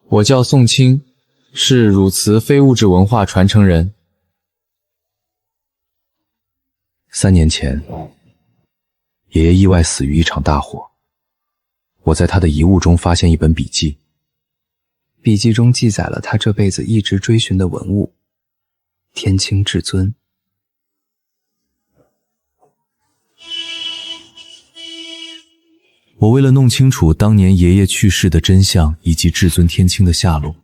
我叫宋清，是汝瓷非物质文化传承人。3年前，爷爷意外死于一场大火。我在他的遗物中发现一本笔记，笔记中记载了他这辈子一直追寻的文物——天清至尊。我为了弄清楚当年爷爷去世的真相以及至尊天清的下落，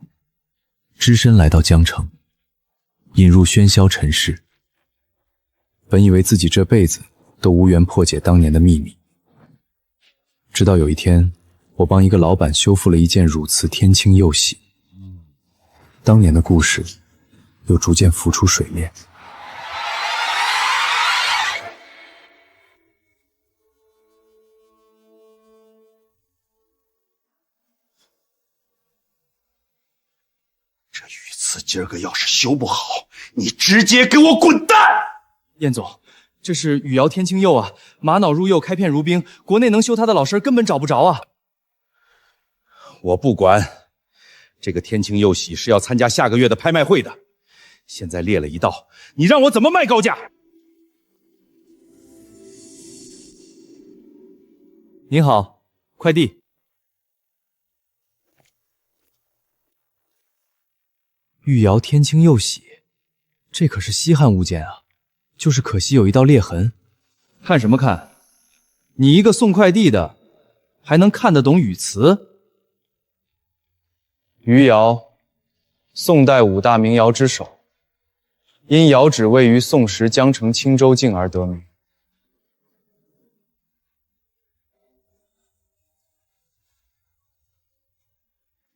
只身来到江城，引入喧嚣尘世。本以为自己这辈子都无缘破解当年的秘密，直到有一天，我帮一个老板修复了一件汝瓷天清釉玺，当年的故事又逐渐浮出水面。这玉瓷今儿个要是修不好，你直接给我滚蛋！燕总，这是汝窑天清釉啊，玛瑙入釉，开片如冰，国内能修它的老师根本找不着啊。我不管，这个天清釉玺是要参加下个月的拍卖会的，现在裂了一道，你让我怎么卖高价？您好，快递。玉窑天清釉玺，这可是稀罕物件啊，就是可惜有一道裂痕。看什么看？你一个送快递的，还能看得懂语词？余姚，宋代5大名窑之首，因窑址位于宋时江城青州境而得名。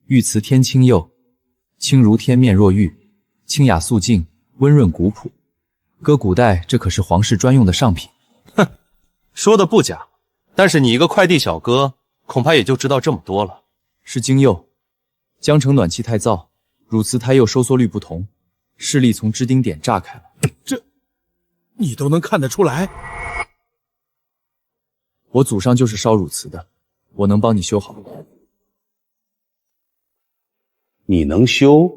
玉瓷天清釉，清如天面若玉，清雅素净，温润古朴。搁古代，这可是皇室专用的上品。哼，说的不假，但是你一个快递小哥，恐怕也就知道这么多了。是京釉，江城暖气太燥，汝瓷胎釉收缩率不同，势力从支钉点炸开了。这，你都能看得出来？我祖上就是烧汝瓷的，我能帮你修好。你能修？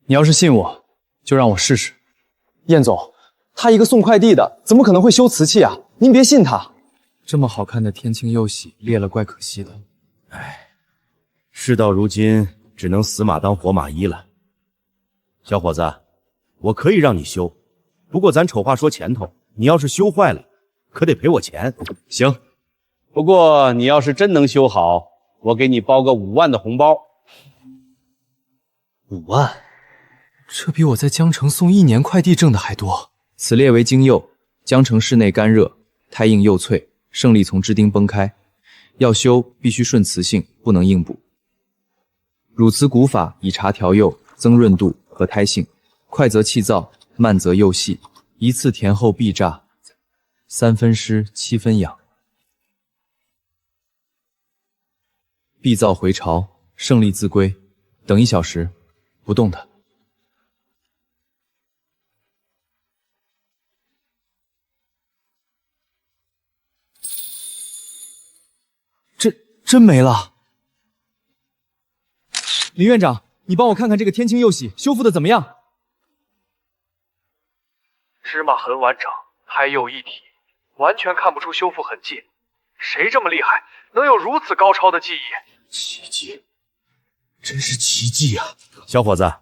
你要是信我，就让我试试。燕总，他一个送快递的，怎么可能会修瓷器啊？您别信他。这么好看的天清釉玺裂了，怪可惜的。唉，事到如今，只能死马当活马医了。小伙子，我可以让你修，不过咱丑话说前头，你要是修坏了，可得赔我钱。行，不过你要是真能修好，我给你包个5万的红包。5万？这比我在江城送1年快递挣的还多。此列为京釉，江城室内干热，胎硬釉脆，胜利从支钉崩开。要修必须顺磁性，不能硬补。汝瓷古法以茶调釉，增润度和胎性，快则气燥，慢则釉细，一次填后必炸，3分湿7分养。必燥回潮，胜利自归，等1小时，不动它。真没了。林院长，你帮我看看这个天清釉玺修复的怎么样？芝麻很完整，胎釉一体，完全看不出修复痕迹。谁这么厉害，能有如此高超的技艺？奇迹，真是奇迹啊！小伙子，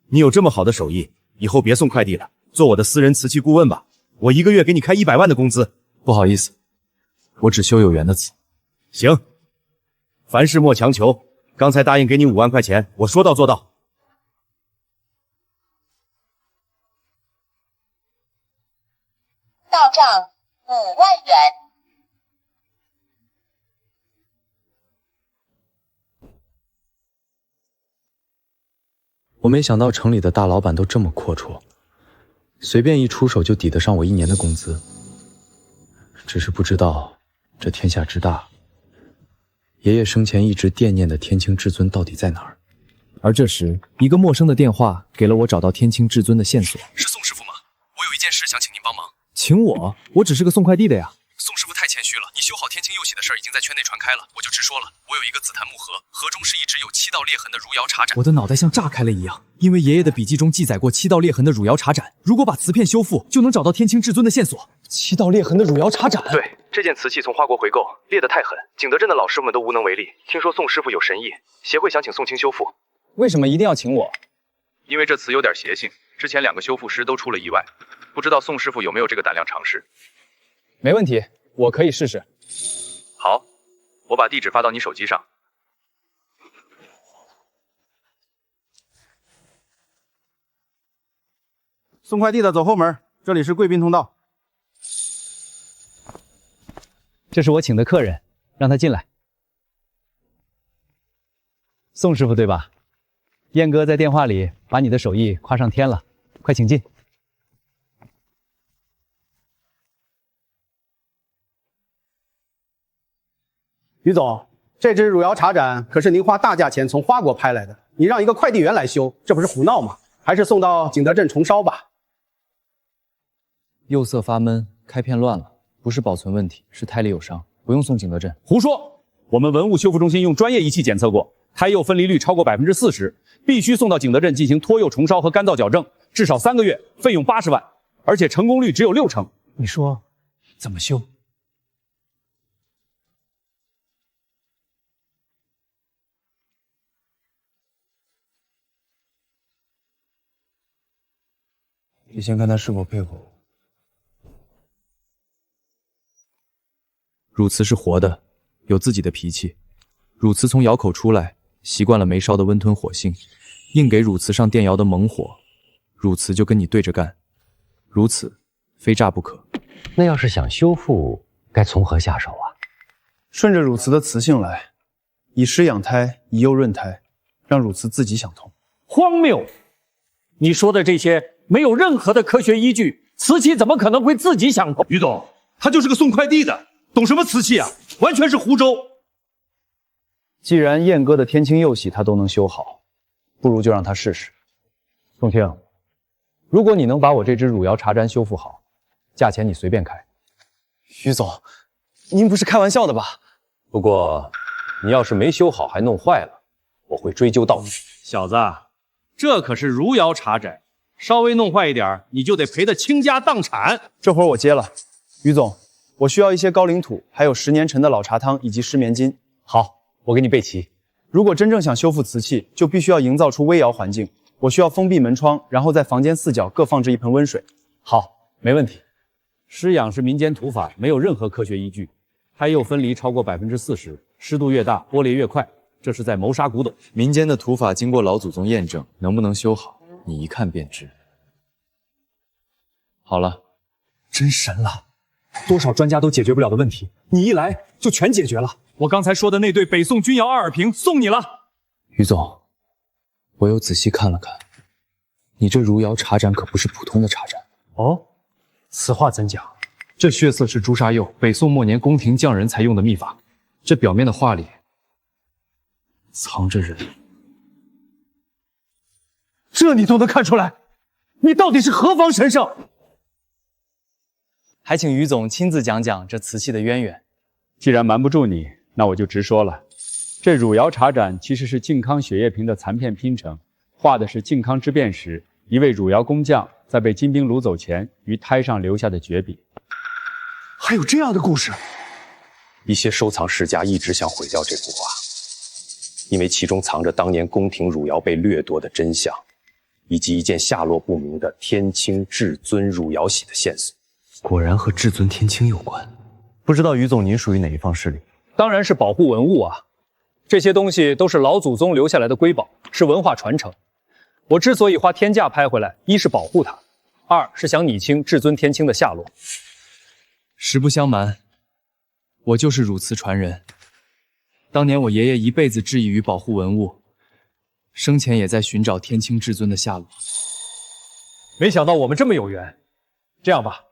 你有这么好的手艺，以后别送快递了，做我的私人瓷器顾问吧。我1个月给你开100万的工资。不好意思，我只修有缘的瓷。行，凡事莫强求。刚才答应给你5万块钱，我说到做到。到账5万元。我没想到城里的大老板都这么阔绰，随便一出手就抵得上我1年的工资。只是不知道这天下之大，爷爷生前一直惦念的天清至尊到底在哪儿？而这时，一个陌生的电话给了我找到天清至尊的线索。是宋师傅吗？我有一件事想请您帮忙。请我？我只是个送快递的呀。宋师傅太谦虚了，你修好天清右喜的事儿已经在圈内传开了，我就直说了，我有一个紫檀木盒，盒中是一只有7道裂痕的汝窑茶盏。我的脑袋像炸开了一样，因为爷爷的笔记中记载过7道裂痕的汝窑茶盏，如果把瓷片修复，就能找到天青至尊的线索。7道裂痕的汝窑茶盏，对，这件瓷器从花国回购，裂得太狠，景德镇的老师傅们都无能为力。听说宋师傅有神意，协会想请宋青修复。为什么一定要请我？因为这瓷有点邪性，之前2个修复师都出了意外，不知道宋师傅有没有这个胆量尝试。没问题，我可以试试。好，我把地址发到你手机上。送快递的走后门，这里是贵宾通道。这是我请的客人，让他进来。宋师傅对吧？燕哥在电话里把你的手艺夸上天了，快请进。于总，这只汝窑茶盏可是您花大价钱从花国拍来的，你让一个快递员来修，这不是胡闹吗？还是送到景德镇重烧吧。釉色发闷，开片乱了，不是保存问题，是胎里有伤，不用送景德镇。胡说！我们文物修复中心用专业仪器检测过，胎釉分离率超过40%，必须送到景德镇进行脱釉重烧和干燥矫正，至少3个月，费用80万，而且成功率只有60%。你说怎么修？你先看他是否配合我。汝瓷是活的，有自己的脾气。汝瓷从窑口出来，习惯了煤烧的温吞火性，硬给汝瓷上电窑的猛火，汝瓷就跟你对着干。如此，非炸不可。那要是想修复，该从何下手啊？顺着汝瓷的磁性来，以湿养胎，以釉润胎，让汝瓷自己想通。荒谬！你说的这些没有任何的科学依据，瓷器怎么可能会自己想通？于总，他就是个送快递的，懂什么瓷器啊？完全是胡诌。既然燕哥的天青釉洗他都能修好，不如就让他试试。宋青，如果你能把我这只汝窑茶盏修复好，价钱你随便开。于总，您不是开玩笑的吧？不过，你要是没修好还弄坏了，我会追究到底。小子，这可是汝窑茶盏，稍微弄坏一点，你就得赔得倾家荡产。这活我接了，于总，我需要一些高岭土，还有10年陈的老茶汤以及湿棉巾。好，我给你备齐。如果真正想修复瓷器，就必须要营造出微窑环境。我需要封闭门窗，然后在房间4角各放置一盆温水。好，没问题。湿养是民间土法，没有任何科学依据。胎釉分离超过40%，湿度越大，剥裂越快，这是在谋杀古董。民间的土法经过老祖宗验证，能不能修好，你一看便知。好了，真神了，多少专家都解决不了的问题，你一来就全解决了。我刚才说的那对北宋钧窑2耳瓶送你了。于总，我又仔细看了看，你这汝窑茶盏可不是普通的茶盏。哦，此话怎讲？这血色是朱砂釉，北宋末年宫廷匠人才用的秘法。这表面的画里藏着人，这你都能看出来？你到底是何方神圣？还请于总亲自讲讲这瓷器的渊源。既然瞒不住你，那我就直说了。这汝窑茶盏其实是靖康血液瓶的残片拼成，画的是靖康之变时一位汝窑工匠在被金兵掳走前于胎上留下的绝笔。还有这样的故事？一些收藏世家一直想毁掉这幅画，因为其中藏着当年宫廷汝窑被掠夺的真相，以及一件下落不明的天青至尊汝窑玺的线索。果然和至尊天青有关。不知道于总您属于哪一方势力？当然是保护文物啊，这些东西都是老祖宗留下来的瑰宝，是文化传承。我之所以花天价拍回来，一是保护它，2是想拟清至尊天青的下落。实不相瞒，我就是汝瓷传人。当年我爷爷一辈子致力于保护文物，生前也在寻找天青至尊的下落。没想到我们这么有缘。这样吧，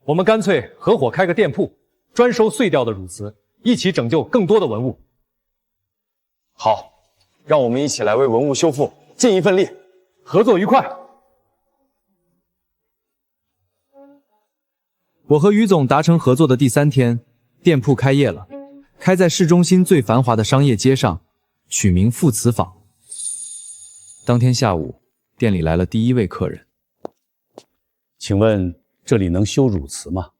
我们干脆合伙开个店铺，专收碎掉的汝瓷，一起拯救更多的文物。好，让我们一起来为文物修复尽一份力。合作愉快。我和于总达成合作的第3天，店铺开业了。开在市中心最繁华的商业街上，取名富瓷坊。当天下午，店里来了第一位客人。请问这里能修汝瓷吗？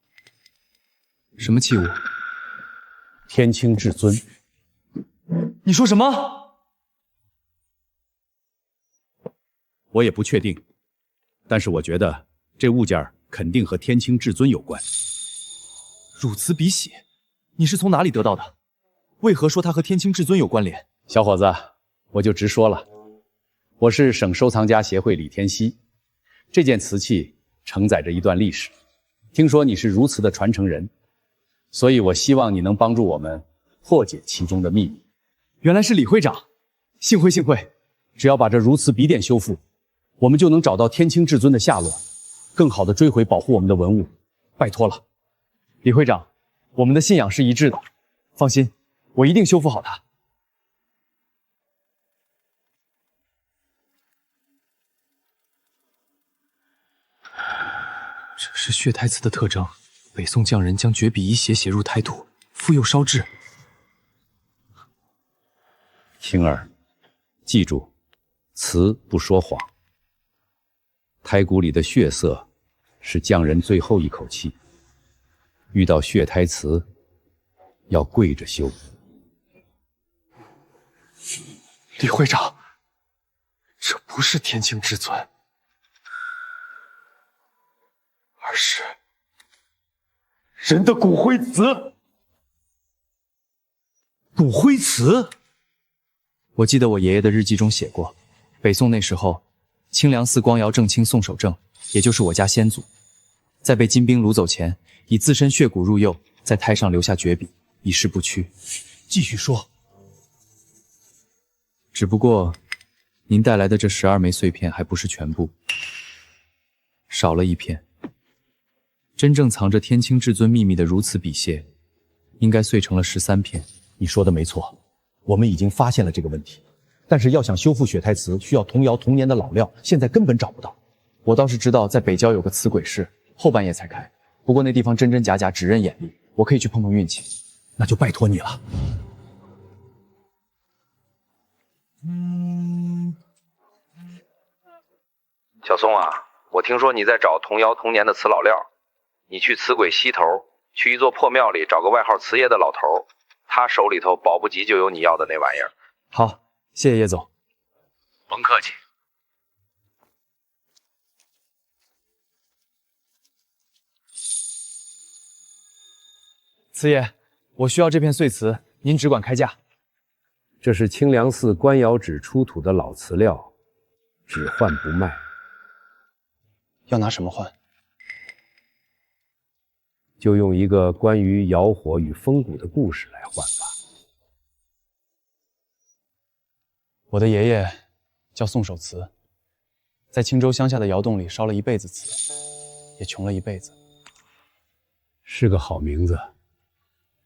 什么器物？天清至尊。你说什么？我也不确定，但是我觉得这物件肯定和天清至尊有关。汝瓷笔洗，你是从哪里得到的？为何说它和天清至尊有关联？小伙子，我就直说了，我是省收藏家协会李天锡。这件瓷器承载着一段历史，听说你是汝瓷的传承人，所以我希望你能帮助我们破解其中的秘密。原来是李会长，幸会幸会。只要把这汝瓷笔点修复，我们就能找到天清至尊的下落，更好的追回保护我们的文物。拜托了。李会长，我们的信仰是一致的，放心，我一定修复好它。这是血胎瓷的特征，北宋匠人将绝笔一写入胎土，复又烧制。青儿，记住，瓷不说谎。胎骨里的血色是匠人最后一口气，遇到血胎瓷，要跪着修。李会长，这不是天清至尊，而是人的骨灰瓷。骨灰瓷？我记得我爷爷的日记中写过，北宋那时候，清凉寺光尧正卿宋守正，也就是我家先祖，在被金兵掳走前，以自身血骨入釉，在胎上留下绝笔，以示不屈。继续说。只不过，您带来的这12枚碎片还不是全部，少了一片。真正藏着天清至尊秘密的汝瓷笔屑，应该碎成了13片。你说的没错，我们已经发现了这个问题，但是要想修复血胎瓷，需要童谣童年的老料，现在根本找不到。我倒是知道在北郊有个瓷鬼市，后半夜才开，不过那地方真真假假，只认眼力，我可以去碰碰运气。那就拜托你了。小宋啊，我听说你在找童谣童年的瓷老料，你去瓷鬼西头，去一座破庙里找个外号瓷爷的老头，他手里头保不齐就有你要的那玩意儿。好，谢谢叶总。甭客气。瓷爷，我需要这片碎瓷，您只管开价。这是清凉寺官窑纸出土的老瓷料，只换不卖。要拿什么换？就用一个关于窑火与风骨的故事来换吧。我的爷爷叫宋守慈，在青州乡下的窑洞里烧了一辈子瓷，也穷了一辈子。是个好名字，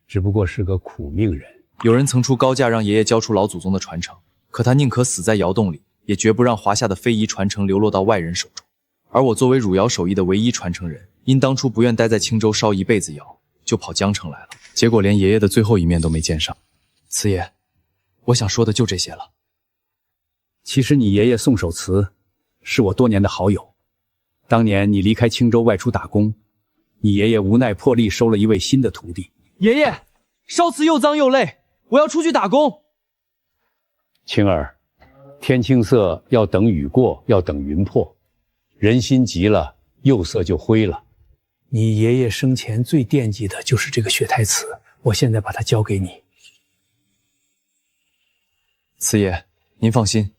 只不过是个苦命人。有人曾出高价让爷爷交出老祖宗的传承，可他宁可死在窑洞里，也绝不让华夏的非遗传承流落到外人手中。而我作为汝窑手艺的唯一传承人，因当初不愿待在青州烧一辈子窑，就跑江城来了，结果连爷爷的最后一面都没见上。慈爷，我想说的就这些了。其实你爷爷宋守慈是我多年的好友，当年你离开青州外出打工，你爷爷无奈破例收了一位新的徒弟。爷爷，烧瓷又脏又累，我要出去打工。青儿，天青色要等雨过，要等云破，人心急了，釉色就灰了。你爷爷生前最惦记的就是这个血胎瓷，我现在把它交给你。慈爷，您放心，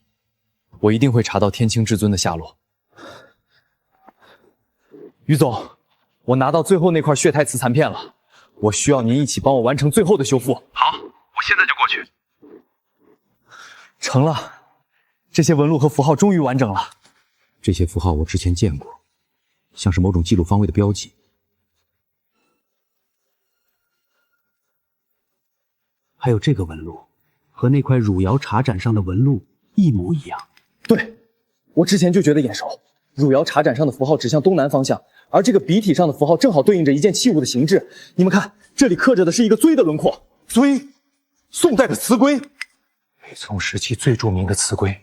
我一定会查到天清至尊的下落。于总，我拿到最后那块血胎瓷残片了，我需要您一起帮我完成最后的修复。好，我现在就过去。成了，这些纹路和符号终于完整了。这些符号我之前见过，像是某种记录方位的标记。还有这个纹路，和那块汝窑茶盏上的纹路一模一样。对，我之前就觉得眼熟。汝窑茶盏上的符号指向东南方向，而这个笔体上的符号正好对应着一件器物的形制。你们看，这里刻着的是一个锥的轮廓。尊，宋代的瓷龟，北宋时期最著名的瓷龟，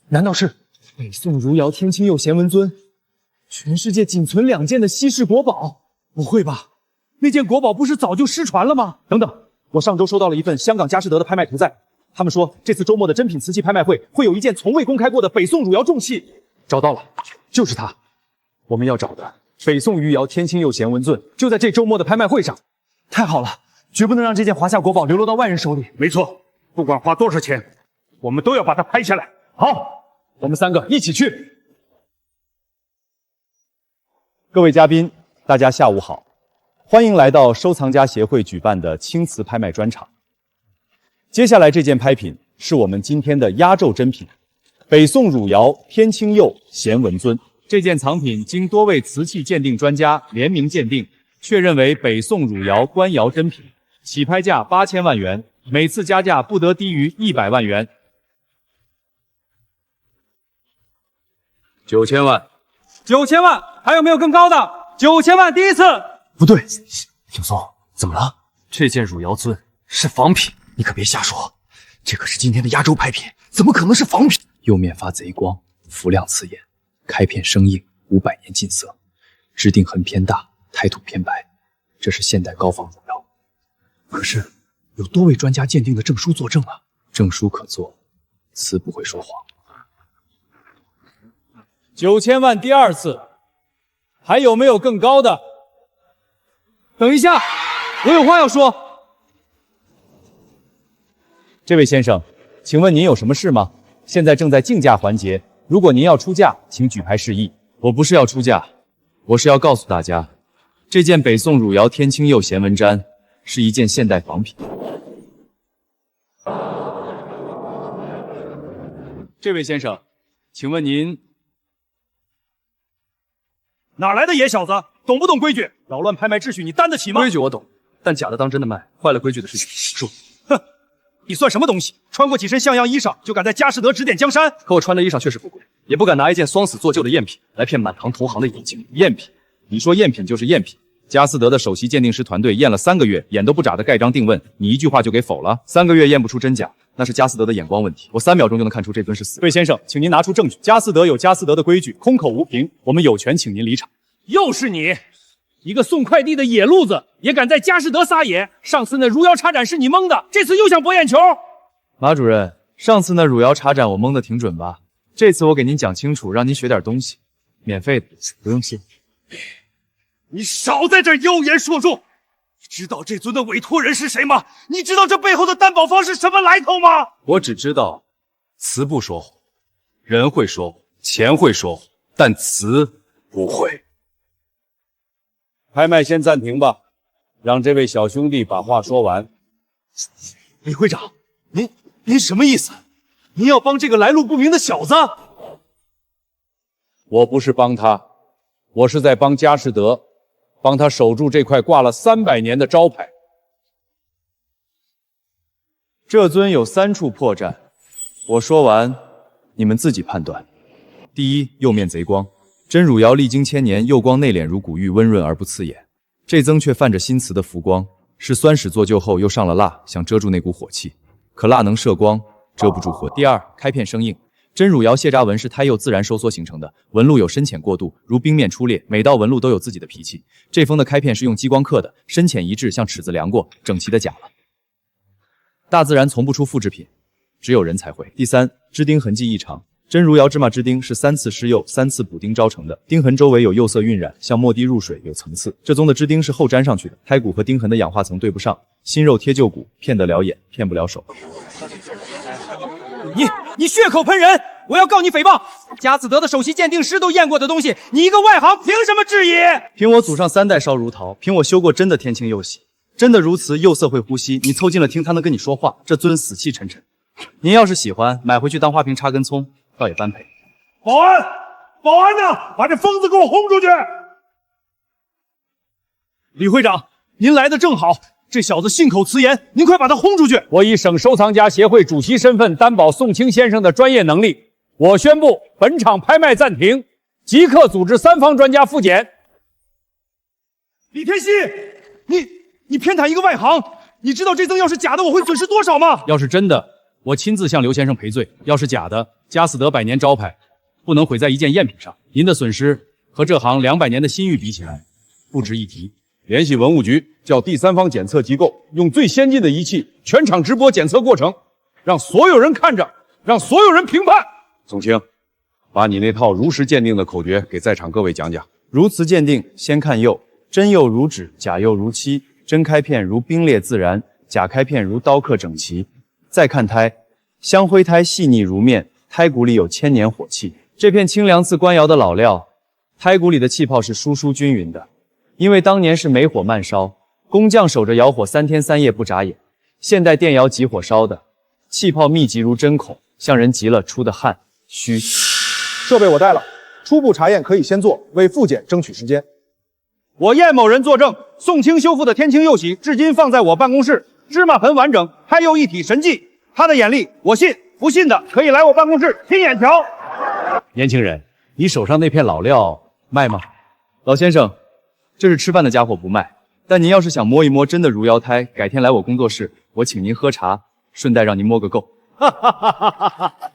难道是北宋汝窑天青釉贤文尊？全世界仅存2件的稀世国宝？不会吧？那件国宝不是早就失传了吗？等等，我上周收到了一份香港佳士得的拍卖图在，他们说这次周末的珍品瓷器拍卖会会有一件从未公开过的北宋汝窑重器。找到了，就是它。我们要找的北宋余姚天青釉贤文尊就在这周末的拍卖会上。太好了，绝不能让这件华夏国宝流落到外人手里。没错，不管花多少钱，我们都要把它拍下来。好，我们3个一起去。各位嘉宾，大家下午好，欢迎来到收藏家协会举办的青瓷拍卖专场。接下来这件拍品是我们今天的压轴珍品，北宋汝窑天青釉贤文尊。这件藏品经多位瓷器鉴定专家联名鉴定，确认为北宋汝窑官窑珍品，起拍价8000万元，每次加价不得低于100万元。9000万，9000万，还有没有更高的？9000万，第一次。不对，小宋，怎么了？这件汝窑尊是仿品，你可别瞎说。这可是今天的压轴拍品，怎么可能是仿品？釉面发贼光，浮亮刺眼，开片生硬，500年进色，质定痕偏大，胎土偏白，这是现代高仿汝窑。可是有多位专家鉴定的证书作证啊，证书可做，瓷不会说谎。 9000万第2次，还有没有更高的？等一下，我有话要说。这位先生，请问您有什么事吗？现在正在竞价环节，如果您要出价，请举牌示意。我不是要出价，我是要告诉大家，这件北宋汝窑天青釉贤文毡是一件现代仿品。这位先生，请问您？ 哪来的野小子？懂不懂规矩？扰乱拍卖秩序，你担得起吗？规矩我懂，但假的当真的卖，坏了规矩的事情说。哼，你算什么东西？穿过几身像样衣裳，就敢在佳士得指点江山？可我穿的衣裳确实不贵，也不敢拿一件双死做旧的赝品来骗满堂同行的眼睛。赝品？你说赝品就是赝品。佳士得的首席鉴定师团队验了3个月，眼都不眨的盖章定问，你一句话就给否了？3个月验不出真假，那是佳士得的眼光问题。我3秒钟就能看出这尊是死。这位先生，请您拿出证据。佳士得有佳士得的规矩，空口无凭，我们有权请您离场。 又是你，一个送快递的野路子，也敢在佳士得撒野？上次那汝窑茶展是你蒙的，这次又想博眼球？马主任，上次那汝窑茶展我蒙的挺准吧？这次我给您讲清楚，让您学点东西，免费的，不用谢。你少在这妖言惑众！你知道这尊的委托人是谁吗？你知道这背后的担保方是什么来头吗？我只知道，瓷不说谎，人会说谎，钱会说谎，但瓷不会。 拍卖先暂停吧，让这位小兄弟把话说完。李会长，您什么意思？您要帮这个来路不明的小子？我不是帮他，我是在帮佳士得，帮他守住这块挂了300年的招牌。这尊有3处破绽，我说完，你们自己判断。第一，釉面贼光。 真汝窑历经千年，釉光内敛如古玉，温润而不刺眼。这增却泛着新瓷的浮光，是酸石做旧后又上了蜡，想遮住那股火气，可蜡能摄光，遮不住火。第二，开片生硬。真汝窑谢扎纹是胎釉自然收缩形成的，纹路有深浅过渡，如冰面出裂，每道纹路都有自己的脾气。这封的开片是用激光刻的，深浅一致，像尺子量过，整齐的假了。大自然从不出复制品，只有人才会。第三，支钉痕迹异常。 真汝窑芝麻支钉是3次施釉、3次补钉招成的，钉痕周围有釉色晕染，像墨滴入水，有层次。这宗的支钉是后粘上去的，胎骨和钉痕的氧化层对不上，新肉贴旧骨，骗得了眼，骗不了手。你血口喷人！我要告你诽谤！佳士得的首席鉴定师都验过的东西，你一个外行凭什么质疑？凭我祖上3代烧如陶，凭我修过真的天青釉玺，真的如瓷，釉色会呼吸。你凑近了听，他能跟你说话。这尊死气沉沉，您要是喜欢，买回去当花瓶插根葱。 倒也般配。保安，保安呢？把这疯子给我轰出去！李会长，您来的正好，这小子信口雌言，您快把他轰出去！我以省收藏家协会主席身份担保宋清先生的专业能力，我宣布本场拍卖暂停，即刻组织3方专家复检。李天锡，你偏袒一个外行，你知道这增药是假的，我会损失多少吗？要是真的，我亲自向刘先生赔罪；要是假的，嘉死得百年招牌不能毁在一件赝品上。您的损失和这行200年的信誉比起来，不值一提。联系文物局，叫第三方检测机构用最先进的仪器全场直播检测过程，让所有人看着，让所有人评判。宋清，把你那套如实鉴定的口诀给在场各位讲讲。如此鉴定，先看釉，真釉如纸，假釉如漆，真开片如冰裂自然，假开片如刀刻整齐。再看胎，香灰胎细腻如面，胎骨里有1000年火气。这片清凉自官窑的老料，胎骨里的气泡是疏疏均匀的。因为当年是煤火慢烧，工匠守着窑火3天3夜不眨眼。现代电窑急火烧的，气泡密集如针孔，像人急了出的汗虚。设备我带了，初步查验可以先做，为复检争取时间。我验某人作证，宋清修复的天青釉玺至今放在我办公室，芝麻盆完整，胎釉一体，神迹。他的眼力我信，不信的可以来我办公室亲眼瞧。年轻人，你手上那片老料卖吗？老先生，这是吃饭的家伙不卖，但您要是想摸一摸真的如窑胎，改天来我工作室，我请您喝茶，顺带让您摸个够。哈哈哈哈哈哈！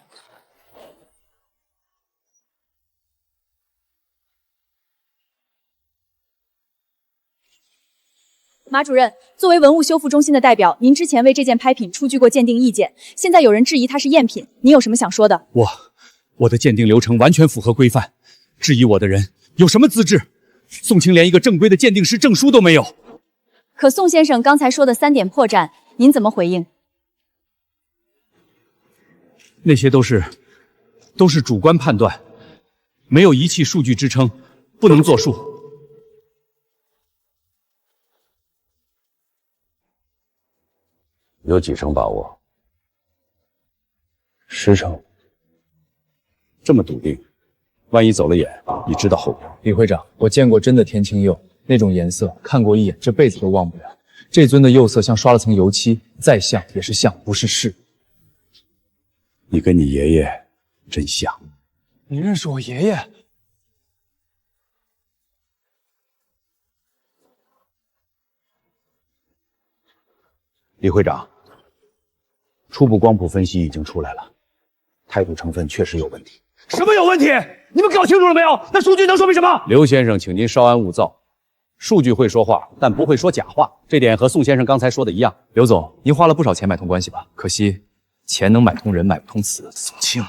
马主任，作为文物修复中心的代表，您之前为这件拍品出具过鉴定意见，现在有人质疑它是赝品，您有什么想说的？我的鉴定流程完全符合规范，质疑我的人有什么资质？宋清连一个正规的鉴定师证书都没有。可宋先生刚才说的3点破绽，您怎么回应？那些都是主观判断，没有仪器数据支撑，不能作数。有几成把握？10成。这么笃定，万一走了眼，你知道后果。李会长，我见过真的天青釉，那种颜色，看过一眼，这辈子都忘不了。这尊的釉色像刷了层油漆，再像也是像，不是是。你跟你爷爷真像。你认识我爷爷？李会长，初步光谱分析已经出来了，胎土成分确实有问题。什么有问题？你们搞清楚了没有？那数据能说明什么？刘先生，请您稍安勿躁。数据会说话，但不会说假话，这点和宋先生刚才说的一样。刘总，您花了不少钱买通关系吧？可惜，钱能买通人，买不通词。宋清，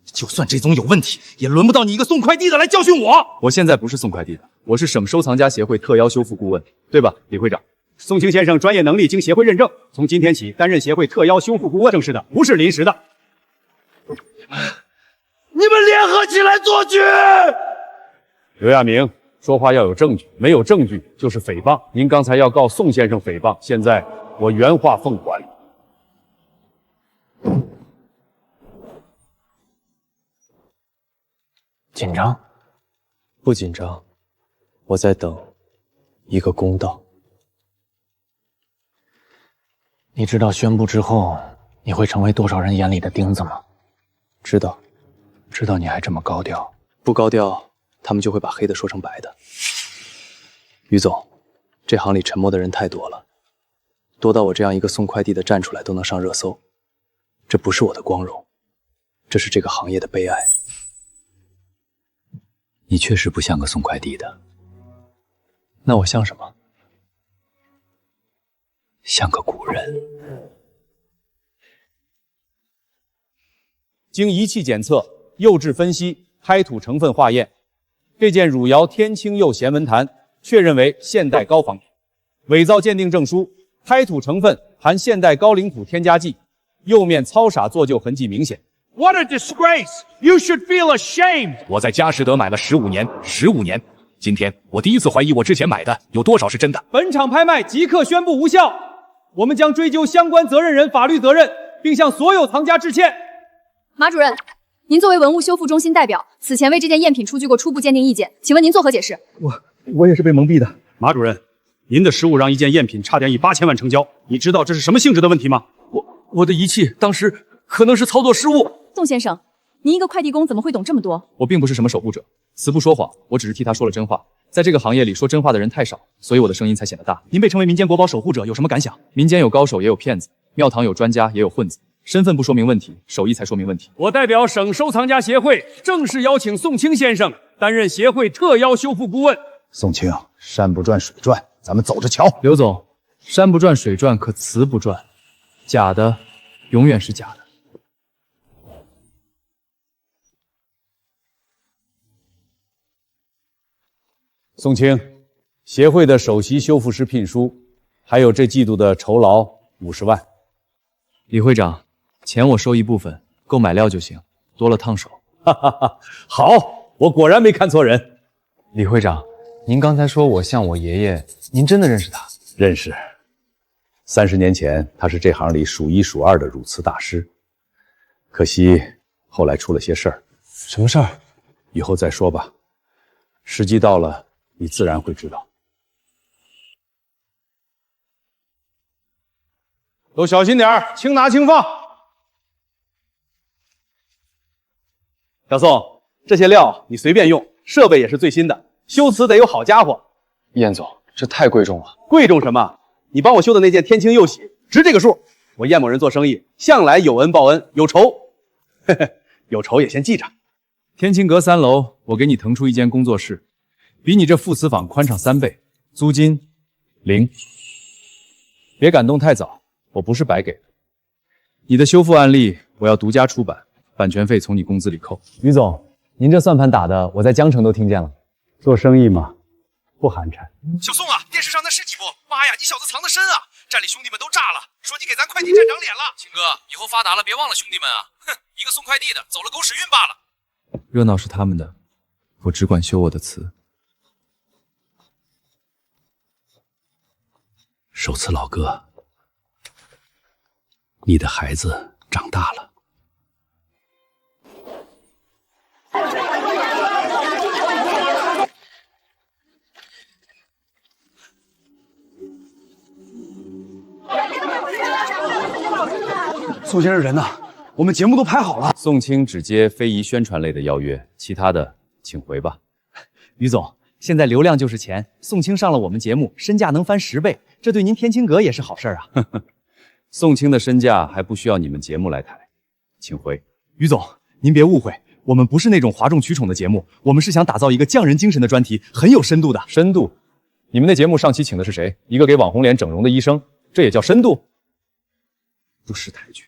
就算这宗有问题，也轮不到你一个送快递的来教训我。我现在不是送快递的，我是省收藏家协会特邀修复顾问，对吧，李会长？宋清先生专业能力经协会认证，从今天起担任协会特邀修复顾问，正式的，不是临时的。你们联合起来做局！刘亚明，说话要有证据，没有证据就是诽谤。您刚才要告宋先生诽谤，现在我原话奉还。紧张？不紧张，我在等一个公道。你知道宣布之后你会成为多少人眼里的钉子吗？知道，知道你还这么高调，不高调，他们就会把黑的说成白的。于总，这行里沉默的人太多了，多到我这样一个送快递的站出来都能上热搜，这不是我的光荣，这是这个行业的悲哀。你确实不像个送快递的，那我像什么？像个古人。经仪器检测、釉质分析、胎土成分化验，这件汝窑天青釉弦纹坛确认为现代高仿品，伪造鉴定证书，胎土成分含现代高岭土添加剂，釉面糙砂做旧痕迹明显。What a disgrace! You should feel ashamed. 我在佳士得买了15年，今天我第一次怀疑我之前买的有多少是真的。本场拍卖即刻宣布无效，我们将追究相关责任人法律责任，并向所有藏家致歉。马主任，您作为文物修复中心代表，此前为这件赝品出具过初步鉴定意见，请问您作何解释？我也是被蒙蔽的。马主任，您的失误让一件赝品差点以8000万成交，你知道这是什么性质的问题吗？我的仪器当时可能是操作失误。宋先生，您一个快递工怎么会懂这么多？我并不是什么守护者，词不说谎，我只是替他说了真话。在这个行业里说真话的人太少，所以我的声音才显得大。您被称为民间国宝守护者，有什么感想？民间有高手，也有骗子；庙堂有专家，也有混子。身份不说明问题，手艺才说明问题。我代表省收藏家协会正式邀请宋清先生担任协会特邀修复顾问。宋清，山不转水转，咱们走着瞧。刘总，山不转水转，可瓷不转，假的永远是假的。宋清，协会的首席修复师聘书，还有这季度的酬劳50万。李会长，钱我收一部分，购买料就行，多了烫手。哈哈哈，好，我果然没看错人。李会长，您刚才说我像我爷爷，您真的认识他？认识。30年前，他是这行里数1数2的汝瓷大师，可惜后来出了些事儿。什么事儿？以后再说吧，时机到了，你自然会知道。都小心点儿，轻拿轻放。小宋，这些料你随便用，设备也是最新的，修瓷得有好家伙。燕总，这太贵重了。贵重什么？你帮我修的那件天青釉玺值这个数。我燕某人做生意向来有恩报恩，有仇，有仇也先记着。天青阁3楼，我给你腾出一间工作室，比你这副瓷坊宽敞3倍，租金0。别感动太早，我不是白给的。你的修复案例我要独家出版，版权费从你工资里扣。于总，您这算盘打的，我在江城都听见了。做生意嘛，不寒碜。小宋啊，电视上那是几部？妈呀，你小子藏得深啊！站里兄弟们都炸了，说你给咱快递站长脸了。秦哥，以后发达了别忘了兄弟们啊！哼，一个送快递的，走了狗屎运罢了。热闹是他们的，我只管修我的瓷。手瓷老哥，你的孩子长大了。宋先生人呢？我们节目都拍好了。宋清只接非遗宣传类的邀约，其他的请回吧。于总，现在流量就是钱，宋清上了我们节目，身价能翻10倍，这对您天青阁也是好事啊。宋清的身价还不需要你们节目来抬，请回。于总，您别误会，我们不是那种哗众取宠的节目，我们是想打造一个匠人精神的专题，很有深度的。深度？你们那节目上期请的是谁？一个给网红脸整容的医生，这也叫深度？不识抬举。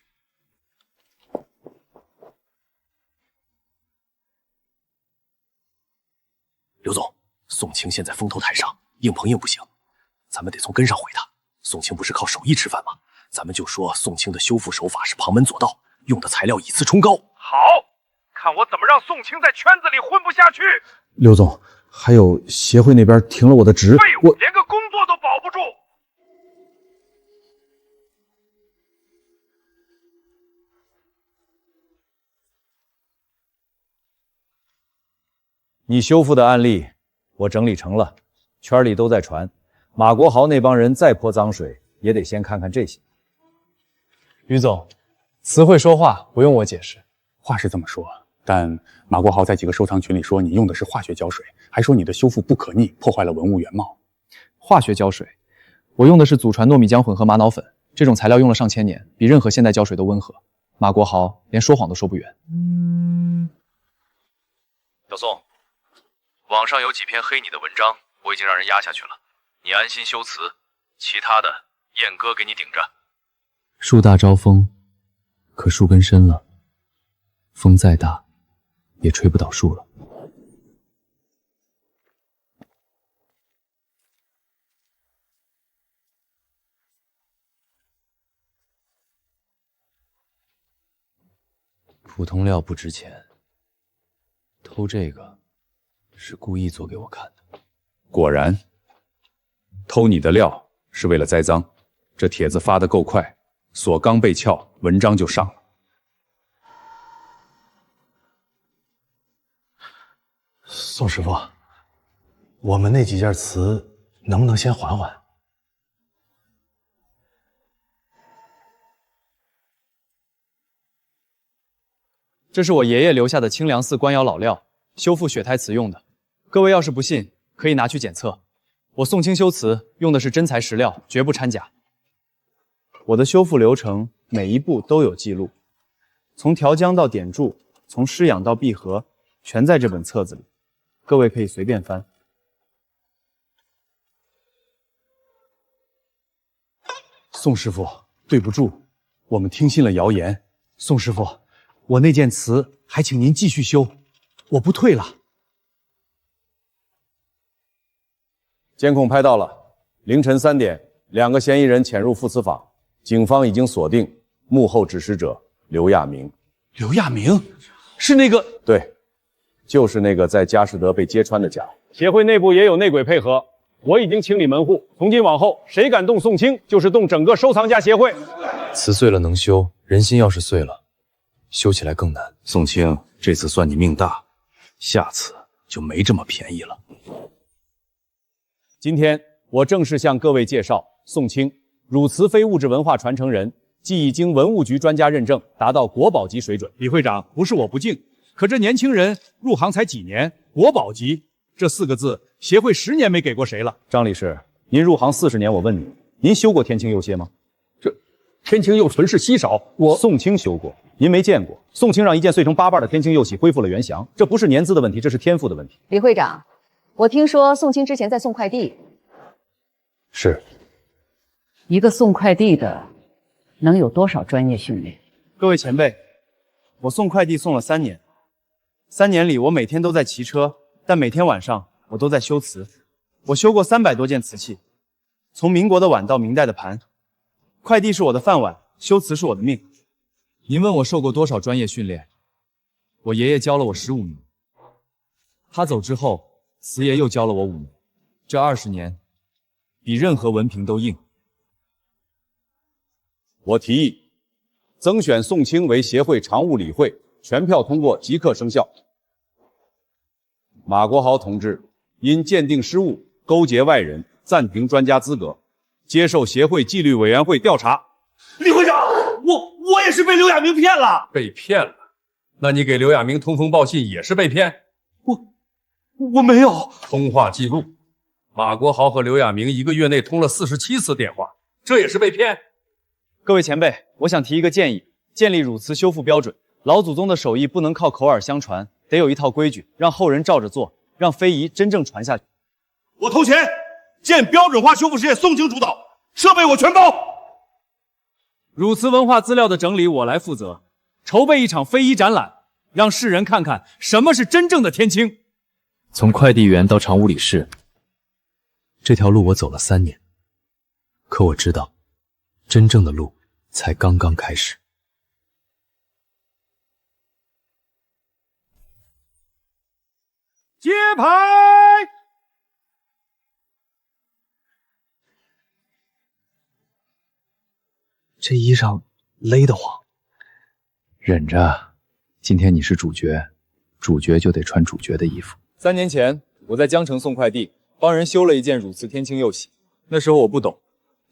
刘总，宋清现在风头太上，硬碰硬不行，咱们得从根上毁他。宋清不是靠手艺吃饭吗？咱们就说宋清的修复手法是旁门左道，用的材料以次充高。好，看我怎么让宋清在圈子里混不下去。刘总，还有协会那边停了我的职，我连个工作都保不住。你修复的案例我整理成了，圈里都在传，马国豪那帮人再泼脏水，也得先看看这些。于总，词会说话，不用我解释。话是这么说，但马国豪在几个收藏群里说你用的是化学胶水，还说你的修复不可逆，破坏了文物原貌。化学胶水，我用的是祖传糯米浆混合玛瑙粉，这种材料用了上千年，比任何现代胶水都温和。马国豪连说谎都说不圆。小宋，网上有几篇黑你的文章，我已经让人压下去了。你安心修辞，其他的燕哥给你顶着。树大招风，可树根深了，风再大也吹不倒树了。普通料不值钱，偷这个是故意做给我看的。果然，偷你的料是为了栽赃。这帖子发得够快，锁刚被撬，文章就上了。宋师傅，我们那几件瓷能不能先缓缓？这是我爷爷留下的清凉寺官窑老料，修复雪胎瓷用的。各位要是不信，可以拿去检测。我宋清修辞用的是真材实料，绝不掺假。我的修复流程每一步都有记录，从调浆到点注，从施养到闭合，全在这本册子里，各位可以随便翻。宋师傅，对不住，我们听信了谣言。宋师傅，我那件瓷还请您继续修，我不退了。监控拍到了，凌晨3点，2个嫌疑人潜入副瓷坊，警方已经锁定幕后指使者刘亚明。刘亚明是那个？对，就是那个在佳士得被揭穿的家伙。协会内部也有内鬼配合，我已经清理门户，从今往后，谁敢动宋清，就是动整个收藏家协会。瓷碎了能修，人心要是碎了，修起来更难。宋清，这次算你命大，下次就没这么便宜了。今天我正式向各位介绍宋清，汝瓷非物质文化传承人，既已经文物局专家认证，达到国宝级水准。李会长，不是我不敬，可这年轻人入行才几年，国宝级这4个字，协会10年没给过谁了。张理事，您入行40年，我问你，您修过天青釉楔吗？这天青釉纯是稀少，我宋清修过，您没见过。宋清让一件碎成8瓣的天青釉器恢复了原祥，这不是年资的问题，这是天赋的问题。李会长，我听说宋清之前在送快递，是一个送快递的能有多少专业训练？各位前辈，我送快递送了3年，3年里我每天都在骑车，但每天晚上我都在修瓷。我修过300多件瓷器，从民国的碗到明代的盘。快递是我的饭碗，修瓷是我的命。您问我受过多少专业训练？我爷爷教了我15年，他走之后，慈爷又教了我5年，这20年比任何文凭都硬。我提议增选宋清为协会常务理会，全票通过即刻生效。马国豪同志因鉴定失误，勾结外人，暂停专家资格，接受协会纪律委员会调查。李会长，我也是被刘亚明骗了。被骗了？那你给刘亚明通风报信也是被骗？我没有。通话记录，马国豪和刘亚明1个月内通了47次电话，这也是被骗？各位前辈，我想提一个建议，建立汝瓷修复标准。老祖宗的手艺不能靠口耳相传，得有一套规矩，让后人照着做，让非遗真正传下去。我投钱，建标准化修复事业，宋清主导，设备我全包。汝瓷文化资料的整理我来负责，筹备一场非遗展览，让世人看看什么是真正的天青。从快递员到常务理事，这条路我走了3年，可我知道，真正的路才刚刚开始。接牌！这衣裳勒得慌，忍着。今天你是主角，主角就得穿主角的衣服。3年前，我在江城送快递，帮人修了一件汝瓷天青釉器。那时候我不懂，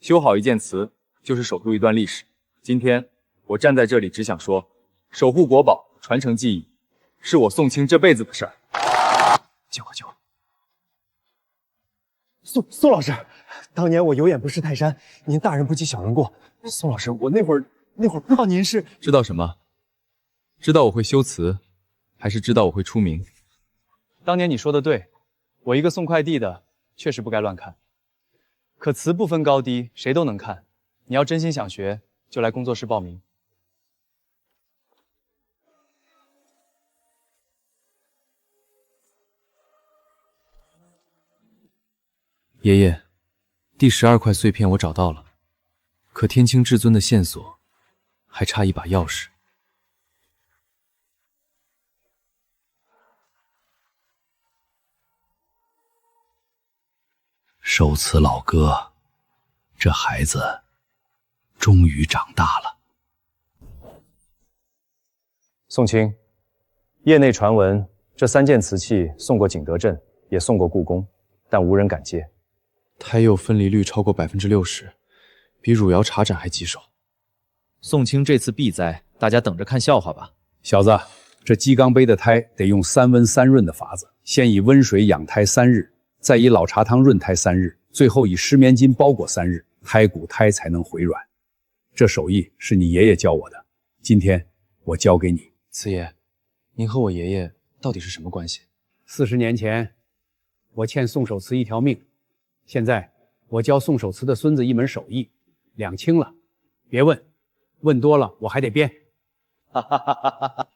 修好一件瓷就是守住一段历史。今天我站在这里，只想说，守护国宝，传承技艺，是我宋清这辈子的事儿。救我！救我！宋老师，当年我有眼不识泰山，您大人不计小人过。宋老师，我那会儿不知道您是……知道什么？知道我会修瓷，还是知道我会出名？当年你说的对，我一个送快递的，确实不该乱看。可瓷不分高低，谁都能看。你要真心想学，就来工作室报名。爷爷，第12块碎片我找到了，可天青至尊的线索还差一把钥匙。手瓷老哥，这孩子终于长大了。宋清，业内传闻这3件瓷器送过景德镇，也送过故宫，但无人敢接。胎釉分离率超过60%，比汝窑茶盏还棘手。宋清这次必栽，大家等着看笑话吧。小子，这鸡缸杯的胎得用3温3润的法子，先以温水养胎3日，再以老茶汤润胎3日，最后以湿棉巾包裹3日，胎骨胎才能回软。这手艺是你爷爷教我的，今天我教给你。四爷，您和我爷爷到底是什么关系？40年前，我欠宋守慈一条命，现在我教宋守慈的孙子一门手艺，两清了。别问，问多了我还得编。哈哈哈哈哈！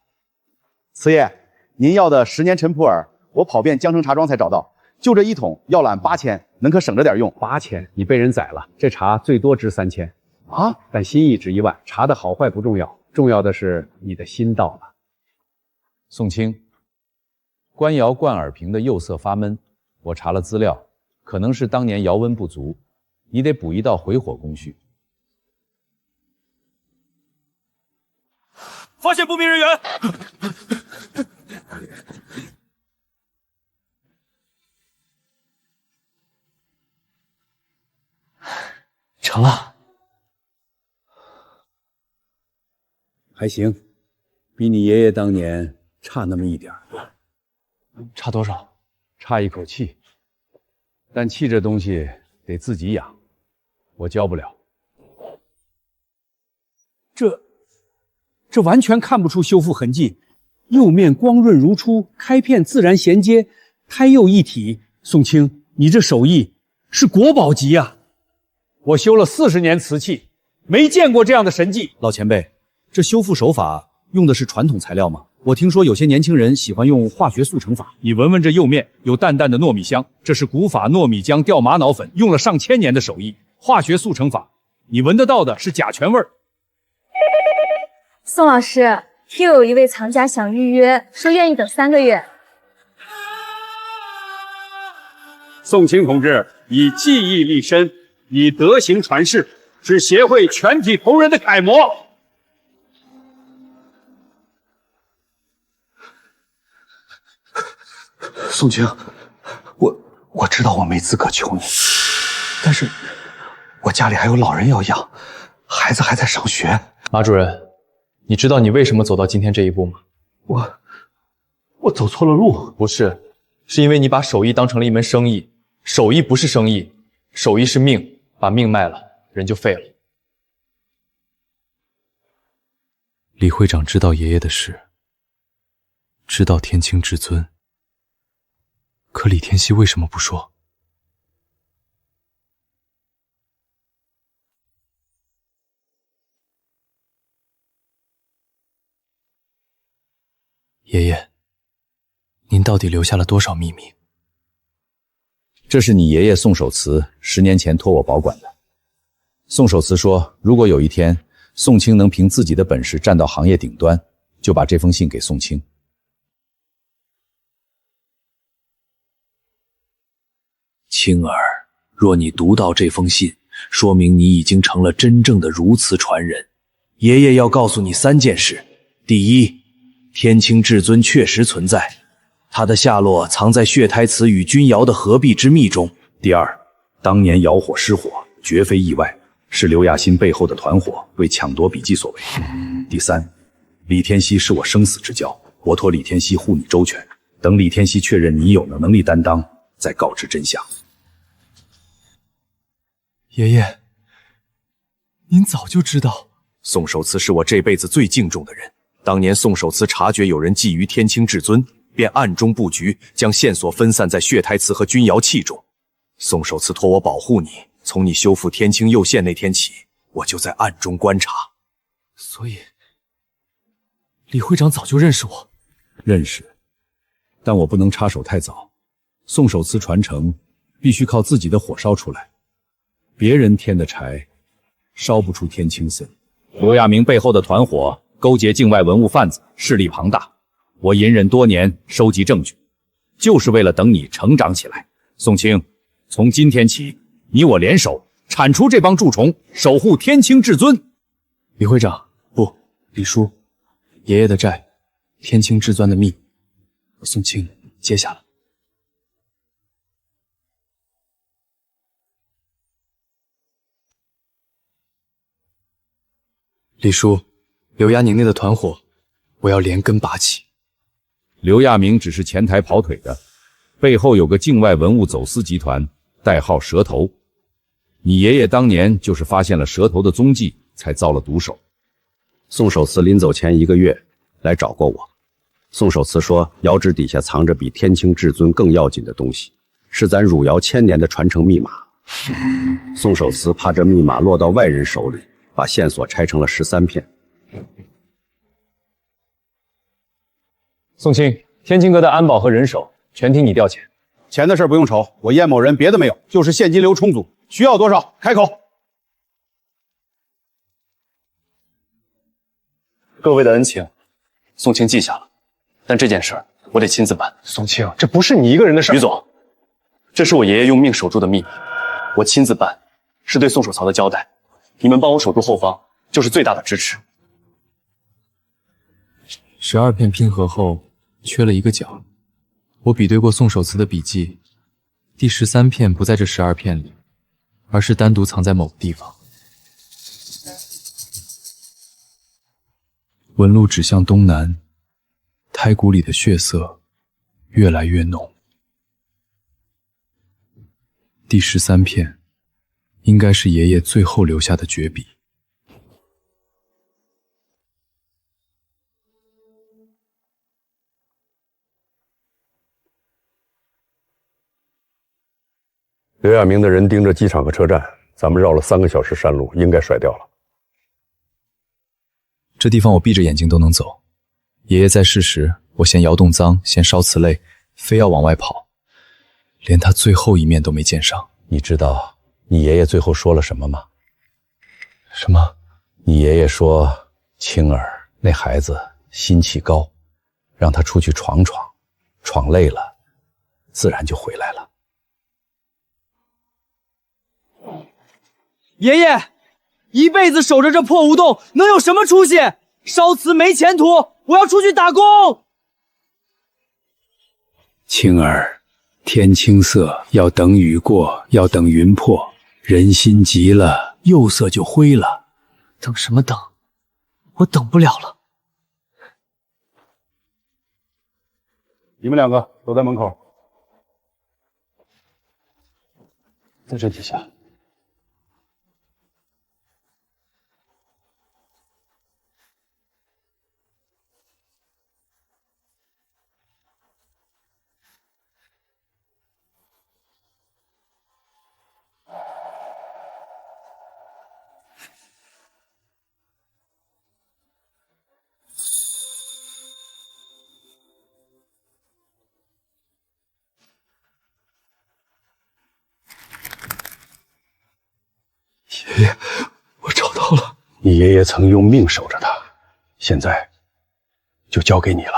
慈爷，您要的10年陈普洱，我跑遍江城茶庄才找到，就这1桶要揽8000，能可省着点用。8000，你被人宰了，这茶最多值3000啊！但心意值1万。茶的好坏不重要，重要的是你的心到了。宋清，官窑灌耳瓶的釉色发闷，我查了资料，可能是当年窑温不足，你得补一道回火工序。发现不明人员。成了，还行，比你爷爷当年差那么一点儿。差多少？差一口气。但气这东西得自己养，我教不了。这完全看不出修复痕迹，釉面光润如初，开片自然衔接，胎釉一体。宋清，你这手艺是国宝级啊！我修了40年瓷器，没见过这样的神迹。老前辈，这修复手法用的是传统材料吗？我听说有些年轻人喜欢用化学速成法。你闻闻这釉面，有淡淡的糯米香，这是古法糯米浆调玛瑙粉，用了上千年的手艺。化学速成法，你闻得到的是甲醛味儿。宋老师，又有一位藏家想预约，说愿意等3个月。宋清同志以技艺立身，以德行传世，是协会全体同仁的楷模。宋清，我知道我没资格求你，但是我家里还有老人要养，孩子还在上学。马主任，你知道你为什么走到今天这一步吗？我走错了路。不是，是因为你把手艺当成了一门生意。手艺不是生意，手艺是命，把命卖了，人就废了。李会长知道爷爷的事，知道天清至尊，可李天锡为什么不说？爷爷，您到底留下了多少秘密？这是你爷爷宋守慈10年前托我保管的。宋守慈说，如果有一天宋清能凭自己的本事站到行业顶端，就把这封信给宋清。青儿，若你读到这封信，说明你已经成了真正的如此传人。爷爷要告诉你3件事：第一，天清至尊确实存在，他的下落藏在血胎瓷与钧窑的合璧之秘中。第二，当年窑火失火绝非意外，是刘亚新背后的团伙为抢夺笔记所为。第三，李天锡是我生死之交，我托李天锡护你周全，等李天锡确认你有能力担当，再告知真相。爷爷，您早就知道。宋守慈是我这辈子最敬重的人，当年宋守慈察觉有人觊觎天清至尊，便暗中布局，将线索分散在血胎瓷和钧窑器中。宋守慈托我保护你，从你修复天清釉线那天起，我就在暗中观察。所以，李会长早就认识我。认识，但我不能插手太早。宋守慈传承必须靠自己的火烧出来，别人添的柴，烧不出天清森。刘亚明背后的团伙勾结境外文物贩子，势力庞大。我隐忍多年，收集证据，就是为了等你成长起来。宋清，从今天起，你我联手铲除这帮蛀虫，守护天清至尊。李会长，不，李叔，爷爷的债，天清至尊的密，我宋清接下了。李叔，刘亚宁内的团伙，我要连根拔起。刘亚明只是前台跑腿的，背后有个境外文物走私集团，代号蛇头。你爷爷当年就是发现了蛇头的踪迹，才遭了毒手。宋守慈临走前1个月来找过我，宋守慈说，窑址底下藏着比天清至尊更要紧的东西，是咱汝窑1000年的传承密码。宋守慈怕这密码落到外人手里，把线索拆成了13片。宋清，天清阁的安保和人手全听你调遣。钱的事不用愁，我燕某人别的没有，就是现金流充足。需要多少？开口。各位的恩情，宋清记下了，但这件事我得亲自办。宋清，这不是你一个人的事。于总，这是我爷爷用命守住的秘密，我亲自办，是对宋守曹的交代。你们帮我守住后方，就是最大的支持。12片拼合后缺了一个角，我比对过宋守慈的笔记，第13片不在这12片里，而是单独藏在某个地方。纹路指向东南，胎骨里的血色越来越浓。第13片应该是爷爷最后留下的绝笔。刘亚明的人盯着机场和车站，咱们绕了3个小时山路，应该甩掉了。这地方我闭着眼睛都能走。爷爷在世时，我嫌窑洞脏，嫌烧瓷累，非要往外跑，连他最后一面都没见上。你知道你爷爷最后说了什么吗？什么？你爷爷说，青儿那孩子心气高，让他出去闯闯，闯累了，自然就回来了。爷爷，一辈子守着这破无洞，能有什么出息？烧瓷没前途，我要出去打工。青儿，天青色要等雨过，要等云破，人心急了，釉色就灰了。等什么等？我等不了了。你们2个都在门口，在这底下。爷爷，我找到了。你爷爷曾用命守着他，现在就交给你了。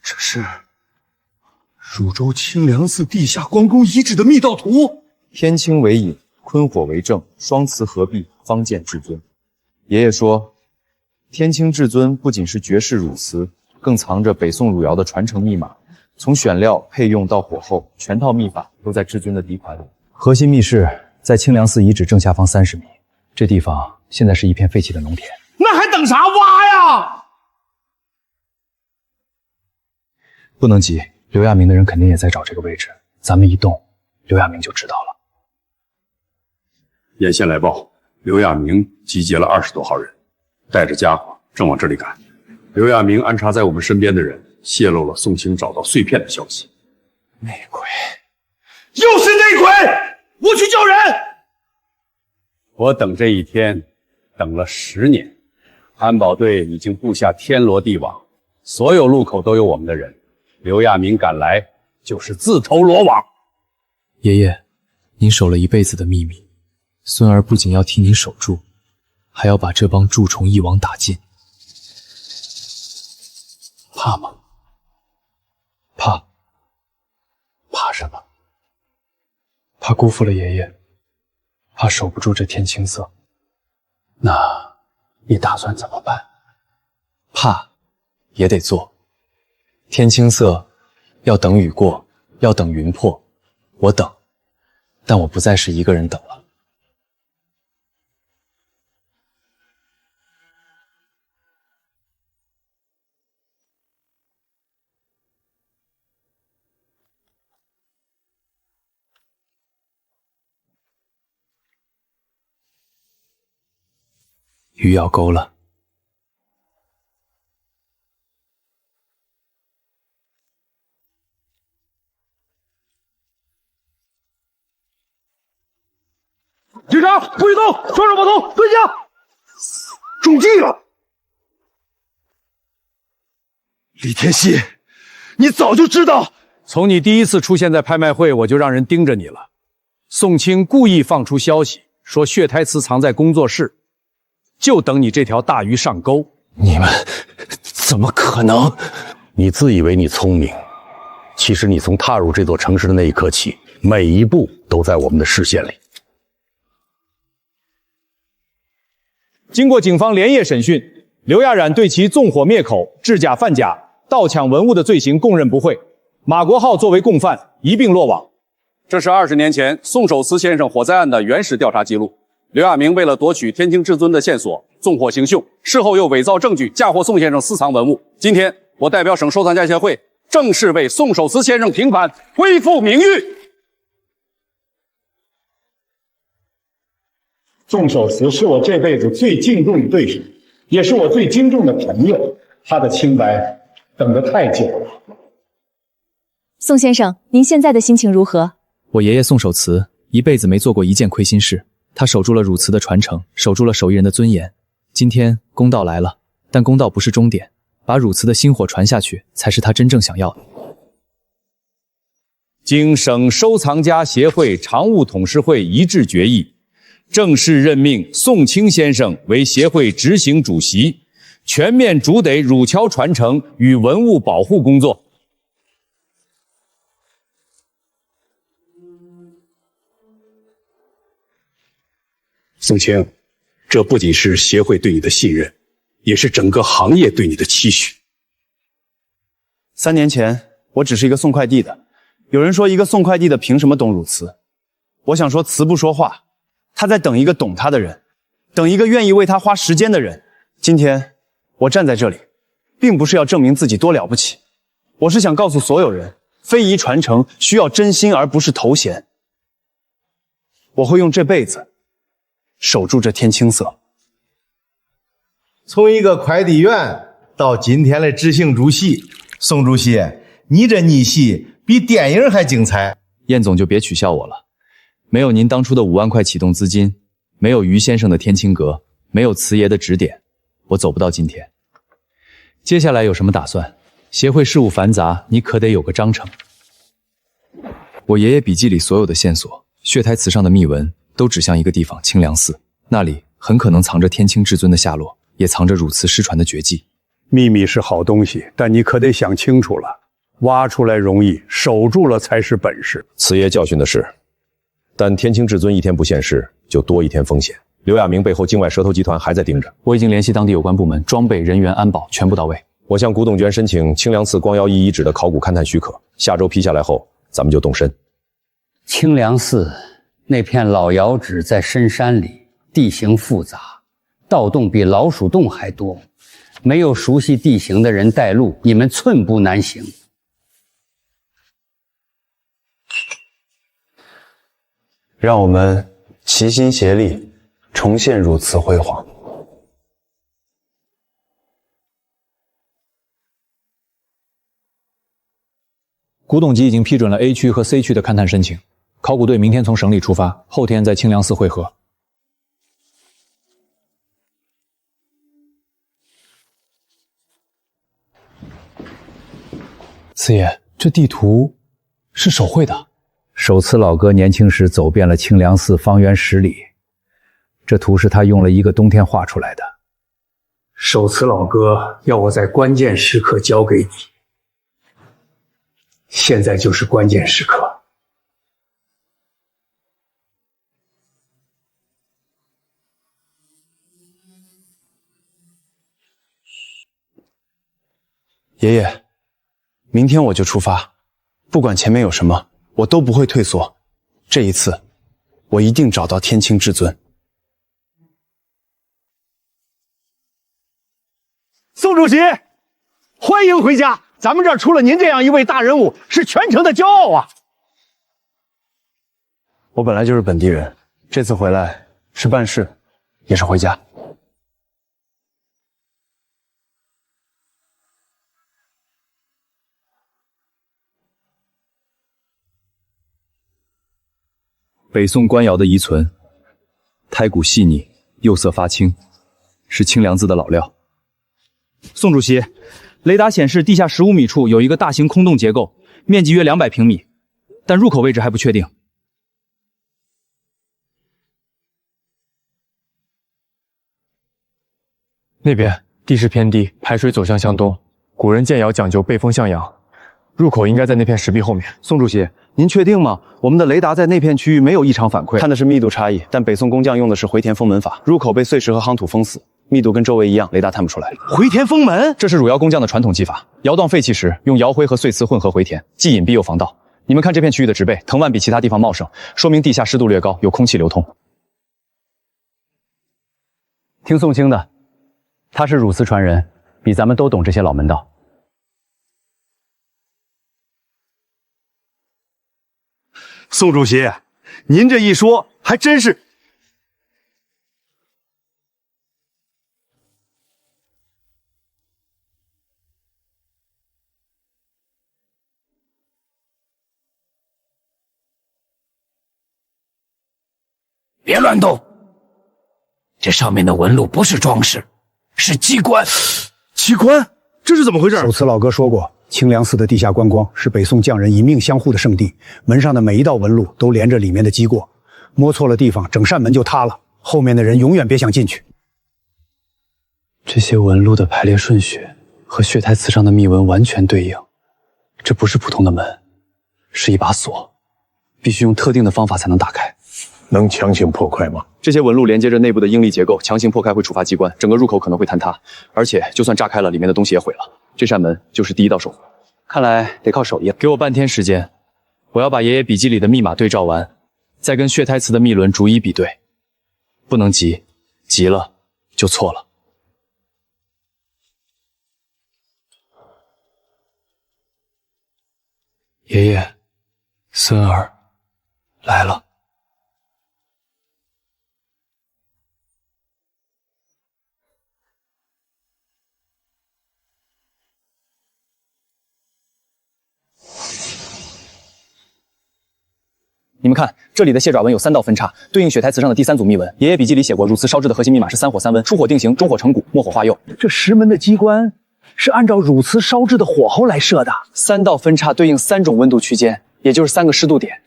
这是汝州清凉寺地下关公遗址的密道图。天清为引，坤火为正，双瓷合璧，方见至尊。爷爷说，天清至尊不仅是绝世汝瓷，更藏着北宋汝窑的传承密码。从选料、配用到火候，全套秘法都在至尊的底款里。核心密室在清凉寺遗址正下方30米，这地方现在是一片废弃的农田。那还等啥？挖呀！不能急，刘亚明的人肯定也在找这个位置，咱们一动，刘亚明就知道了。眼线来报，刘亚明集结了20多号人，带着家伙正往这里赶。刘亚明安插在我们身边的人泄露了宋清找到碎片的消息。内鬼，又是内鬼！我去救人！我等这一天等了10年，安保队已经布下天罗地网，所有路口都有我们的人。刘亚明赶来就是自投罗网。爷爷，您守了一辈子的秘密，孙儿不仅要替您守住，还要把这帮蛀虫一网打尽。怕吗？怕。怕什么？怕辜负了爷爷，怕守不住这天青色。那你打算怎么办？怕也得做。天青色要等雨过，要等云破，我等，但我不再是一个人等了。鱼要钩了。警察，不许动！双手抱头，蹲下！中计了！李天锡，你早就知道。从你第一次出现在拍卖会，我就让人盯着你了。宋清故意放出消息，说血胎瓷藏在工作室，就等你这条大鱼上钩。你们怎么可能？你自以为你聪明，其实你从踏入这座城市的那一刻起，每一步都在我们的视线里。经过警方连夜审讯，刘亚冉对其纵火灭口、制假贩假、盗抢文物的罪行供认不讳。马国浩作为共犯一并落网。这是20年前宋守慈先生火灾案的原始调查记录。刘亚明为了夺取天清至尊的线索，纵火行凶，事后又伪造证据，嫁祸宋先生私藏文物。今天，我代表省收藏家协会正式为宋守慈先生平反，恢复名誉。宋守慈是我这辈子最敬重的对手，也是我最敬重的朋友。他的清白等得太久了。宋先生，您现在的心情如何？我爷爷宋守慈一辈子没做过一件亏心事，他守住了汝瓷的传承，守住了手艺人的尊严。今天公道来了，但公道不是终点，把汝瓷的薪火传下去，才是他真正想要的。经省收藏家协会常务董事会一致决议，正式任命宋清先生为协会执行主席，全面主得汝桥传承与文物保护工作。宋清，这不仅是协会对你的信任，也是整个行业对你的期许。3年前，我只是一个送快递的。有人说，一个送快递的凭什么懂汝瓷？我想说，瓷不说话，他在等一个懂他的人，等一个愿意为他花时间的人。今天，我站在这里，并不是要证明自己多了不起，我是想告诉所有人，非遗传承需要真心，而不是头衔。我会用这辈子守住这天青色。从一个快递员到今天的执行主席，宋主席，你这逆袭比电影还精彩。燕总就别取笑我了，没有您当初的5万块启动资金，没有于先生的天青阁，没有慈爷的指点，我走不到今天。接下来有什么打算？协会事务繁杂，你可得有个章程。我爷爷笔记里所有的线索，血胎瓷上的密文，都指向一个地方——清凉寺，那里很可能藏着天清至尊的下落，也藏着汝瓷失传的绝技。秘密是好东西，但你可得想清楚了，挖出来容易，守住了才是本事。慈爷教训的是，但天清至尊一天不现世，就多一天风险。刘亚明背后境外蛇头集团还在盯着，我已经联系当地有关部门，装备、人员、安保全部到位。我向古董局申请清凉寺光耀一遗址的考古勘探许可，下周批下来后，咱们就动身。清凉寺那片老窑址在深山里，地形复杂，盗洞比老鼠洞还多，没有熟悉地形的人带路，你们寸步难行。让我们齐心协力，重现汝瓷辉煌。古董局已经批准了 A 区和 C 区的勘探申请，考古队明天从省里出发，后天在清凉寺会合。四爷，这地图是手绘的。手瓷老哥年轻时走遍了清凉寺方圆10里，这图是他用了1个冬天画出来的。手瓷老哥要我在关键时刻交给你，现在就是关键时刻。爷爷，明天我就出发，不管前面有什么，我都不会退缩。这一次，我一定找到天清至尊。宋主席，欢迎回家！咱们这儿出了您这样一位大人物，是全城的骄傲啊！我本来就是本地人，这次回来是办事，也是回家。北宋官窑的遗存，胎骨细腻，釉色发青，是清凉字的老料。宋主席，雷达显示地下15米处有一个大型空洞结构，面积约200平米，但入口位置还不确定。那边地势偏低，排水走向向东。古人建窑讲究背风向阳，入口应该在那片石壁后面。宋主席，您确定吗？我们的雷达在那片区域没有异常反馈，看的是密度差异，但北宋工匠用的是回填封门法，入口被碎石和夯土封死，密度跟周围一样，雷达探不出来。回填封门，这是汝窑工匠的传统技法。窑洞废弃时，用窑灰和碎瓷混合回填，既隐蔽又防盗。你们看这片区域的植被，藤蔓比其他地方茂盛，说明地下湿度略高，有空气流通。听宋清的，他是汝瓷传人，比咱们都懂这些老门道。宋主席，您这一说还真是。别乱动，这上面的纹路不是装饰，是机关。机关？这是怎么回事？手瓷老哥说过，清凉寺的地下观光是北宋匠人一命相护的圣地，门上的每一道纹路都连着里面的机过，摸错了地方，整扇门就塌了，后面的人永远别想进去。这些纹路的排列顺序和血台词上的密文完全对应，这不是普通的门，是一把锁，必须用特定的方法才能打开。能强行破开吗？这些纹路连接着内部的应力结构，强行破开会触发机关，整个入口可能会坍塌，而且就算炸开了，里面的东西也毁了。这扇门就是第一道守护，看来得靠手艺了。给我半天时间，我要把爷爷笔记里的密码对照完，再跟血台词的密轮逐一比对，不能急，急了就错了。爷爷，孙儿来了。你们看，这里的蟹爪纹有3道分叉，对应血台词上的第3组密文。爷爷笔记里写过，汝瓷烧制的核心密码是3火3温，出火定型，中火成骨，末火化釉。这石门的机关是按照汝瓷烧制的火候来设的。3道分叉对应3种温度区间，也就是3个湿度点。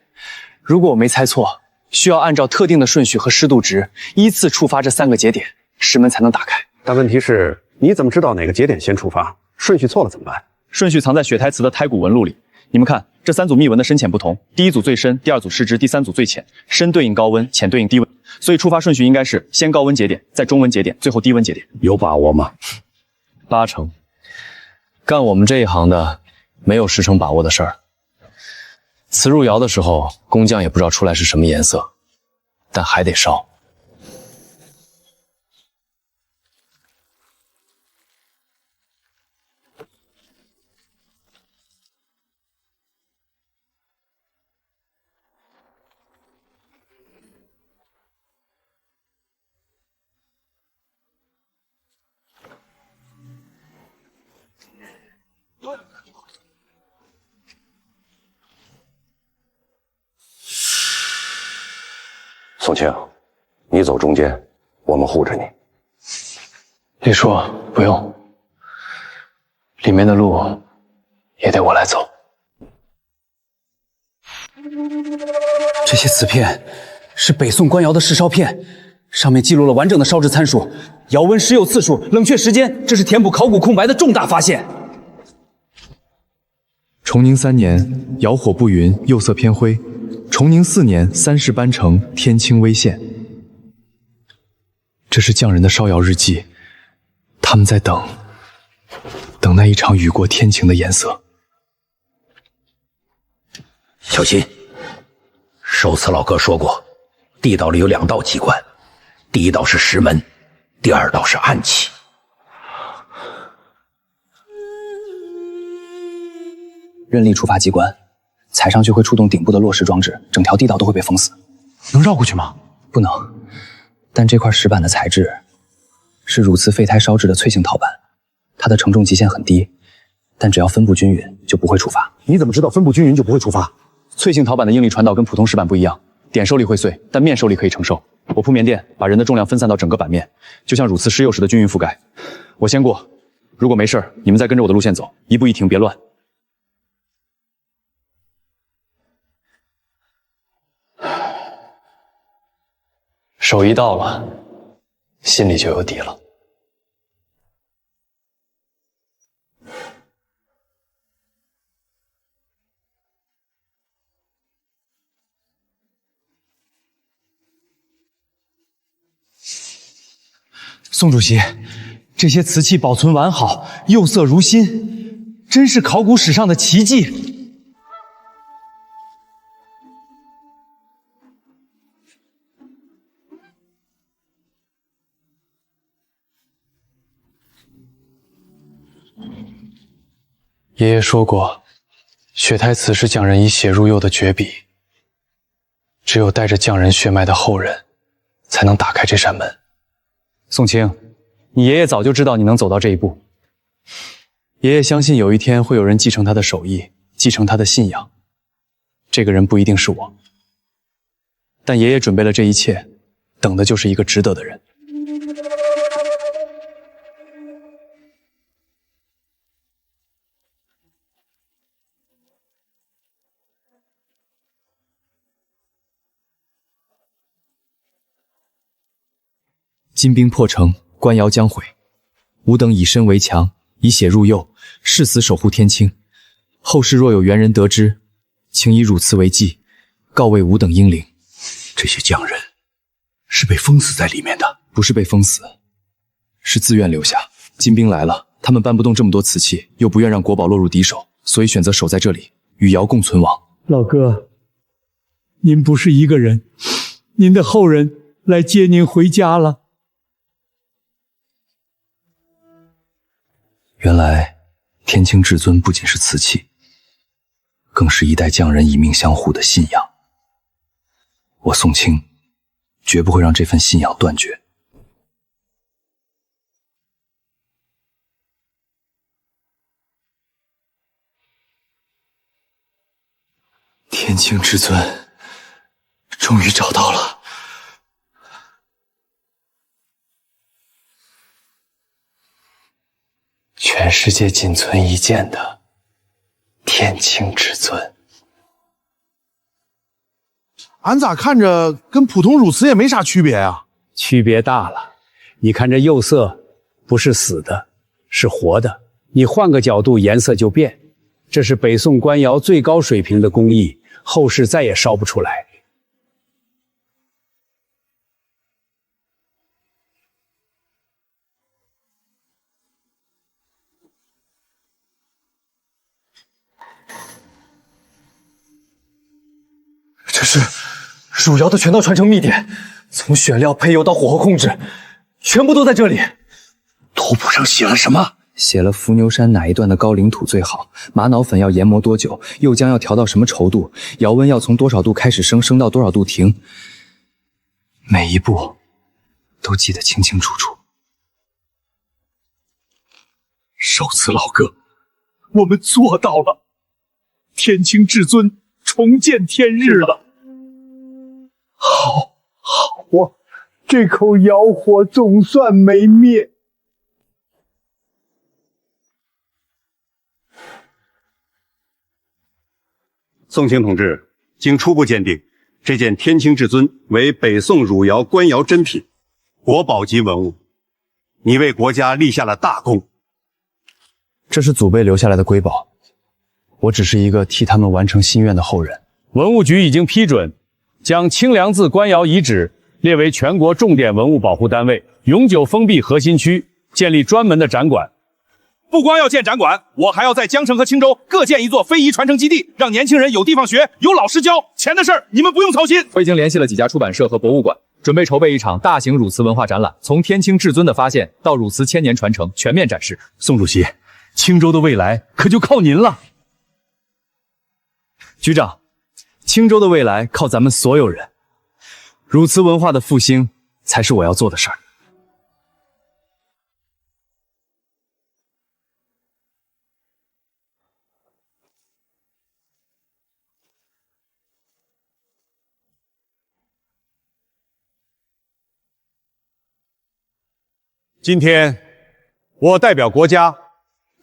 如果我没猜错，需要按照特定的顺序和湿度值，依次触发这3个节点，石门才能打开。但问题是，你怎么知道哪个节点先触发？顺序错了怎么办？顺序藏在血台词的胎骨纹路里。你们看，这3组密纹的深浅不同，第1组最深，第2组湿支，第3组最浅。深对应高温，浅对应低温，所以触发顺序应该是先高温节点，再中温节点，最后低温节点。有把握吗？8成。干我们这一行的，没有10成把握的事儿。瓷入窑的时候，工匠也不知道出来是什么颜色，但还得烧。宋清，你走中间，我们护着你。李叔，不用，里面的路也得我来走。这些瓷片是北宋官窑的试烧片，上面记录了完整的烧制参数、窑温、施釉次数、冷却时间，这是填补考古空白的重大发现。崇宁3年，窑火不匀，釉色偏灰。崇宁4年，3世班成，天青微现。这是匠人的烧窑日记，他们在等那一场雨过天晴的颜色。小心，手瓷老哥说过，地道里有2道机关，第1道是石门，第2道是暗器。任力触发机关，踩上去会触动顶部的落石装置，整条地道都会被封死。能绕过去吗？不能，但这块石板的材质是汝瓷废胎烧制的脆性陶板，它的承重极限很低，但只要分布均匀就不会触发。你怎么知道分布均匀就不会触发？脆性陶板的应力传导跟普通石板不一样，点受力会碎，但面受力可以承受。我铺棉垫，把人的重量分散到整个板面，就像乳瓷施釉时的均匀覆盖。我先过，如果没事儿，你们再跟着我的路线走，一步一停，别乱。手艺到了，心里就有底了。宋主席，这些瓷器保存完好，釉色如新，真是考古史上的奇迹。爷爷说过，血胎瓷是匠人以血入釉的绝笔，只有带着匠人血脉的后人，才能打开这扇门。宋清，你爷爷早就知道你能走到这一步。爷爷相信有一天会有人继承他的手艺，继承他的信仰。这个人不一定是我，但爷爷准备了这一切，等的就是一个值得的人。金兵破城，官窑将毁。吾等以身为强，以血入釉，誓死守护天清。后世若有猿人得知，请以汝瓷为祭，告慰吾等英灵。这些匠人是被封死在里面的？不是被封死，是自愿留下。金兵来了，他们搬不动这么多瓷器，又不愿让国宝落入敌手，所以选择守在这里，与窑共存亡。老哥，您不是一个人，您的后人来接您回家了。原来天清至尊不仅是瓷器，更是一代匠人以命相护的信仰。我宋清绝不会让这份信仰断绝。天清至尊终于找到了。全世界仅存一件的天清至尊。俺咋看着跟普通乳瓷也没啥区别啊？区别大了。你看这釉色不是死的，是活的。你换个角度，颜色就变。这是北宋官窑最高水平的工艺，后世再也烧不出来。这是汝窑的全套传承秘典，从选料、配釉到火候控制，全部都在这里。图谱上写了什么？写了伏牛山哪一段的高岭土最好，玛瑙粉要研磨多久，釉浆要调到什么稠度，窑温要从多少度开始升，升到多少度停，每一步都记得清清楚楚。寿慈老哥，我们做到了，天清至尊重见天日了。好啊，这口窑火总算没灭。宋清同志，经初步鉴定，这件天清至尊为北宋汝窑官窑珍品，国宝级文物。你为国家立下了大功。这是祖辈留下来的瑰宝，我只是一个替他们完成心愿的后人。文物局已经批准，将清凉寺官窑遗址列为全国重点文物保护单位，永久封闭核心区，建立专门的展馆。不光要建展馆，我还要在江城和青州各建一座非遗传承基地，让年轻人有地方学，有老师教。钱的事儿你们不用操心。我已经联系了几家出版社和博物馆，准备筹备一场大型汝瓷文化展览，从天清至尊的发现到汝瓷千年传承，全面展示。宋主席，青州的未来可就靠您了。局长，青州的未来靠咱们所有人，汝瓷文化的复兴才是我要做的事儿。今天，我代表国家，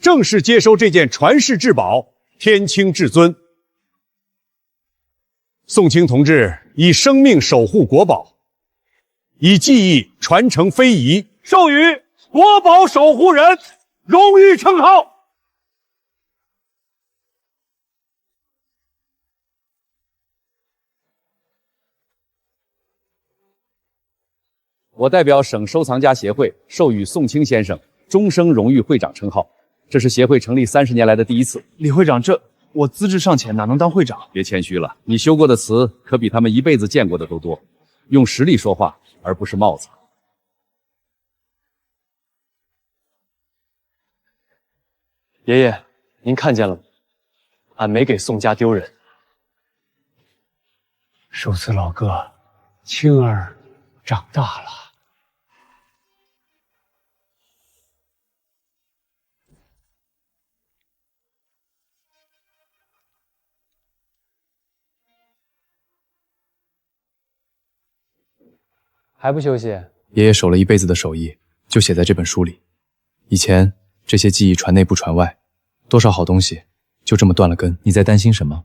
正式接收这件传世至宝——天青至尊。宋清同志以生命守护国宝，以技艺传承非遗，授予国宝守护人荣誉称号。我代表省收藏家协会授予宋清先生终生荣誉会长称号，这是协会成立30年来的第一次。李会长，我资质尚浅，哪能当会长？别谦虚了，你修过的瓷可比他们一辈子见过的都多。用实力说话，而不是帽子。爷爷，您看见了吗？俺没给宋家丢人。寿慈老哥，青儿长大了。还不休息？爷爷守了一辈子的手艺，就写在这本书里。以前这些技艺传内不传外，多少好东西就这么断了根。你在担心什么？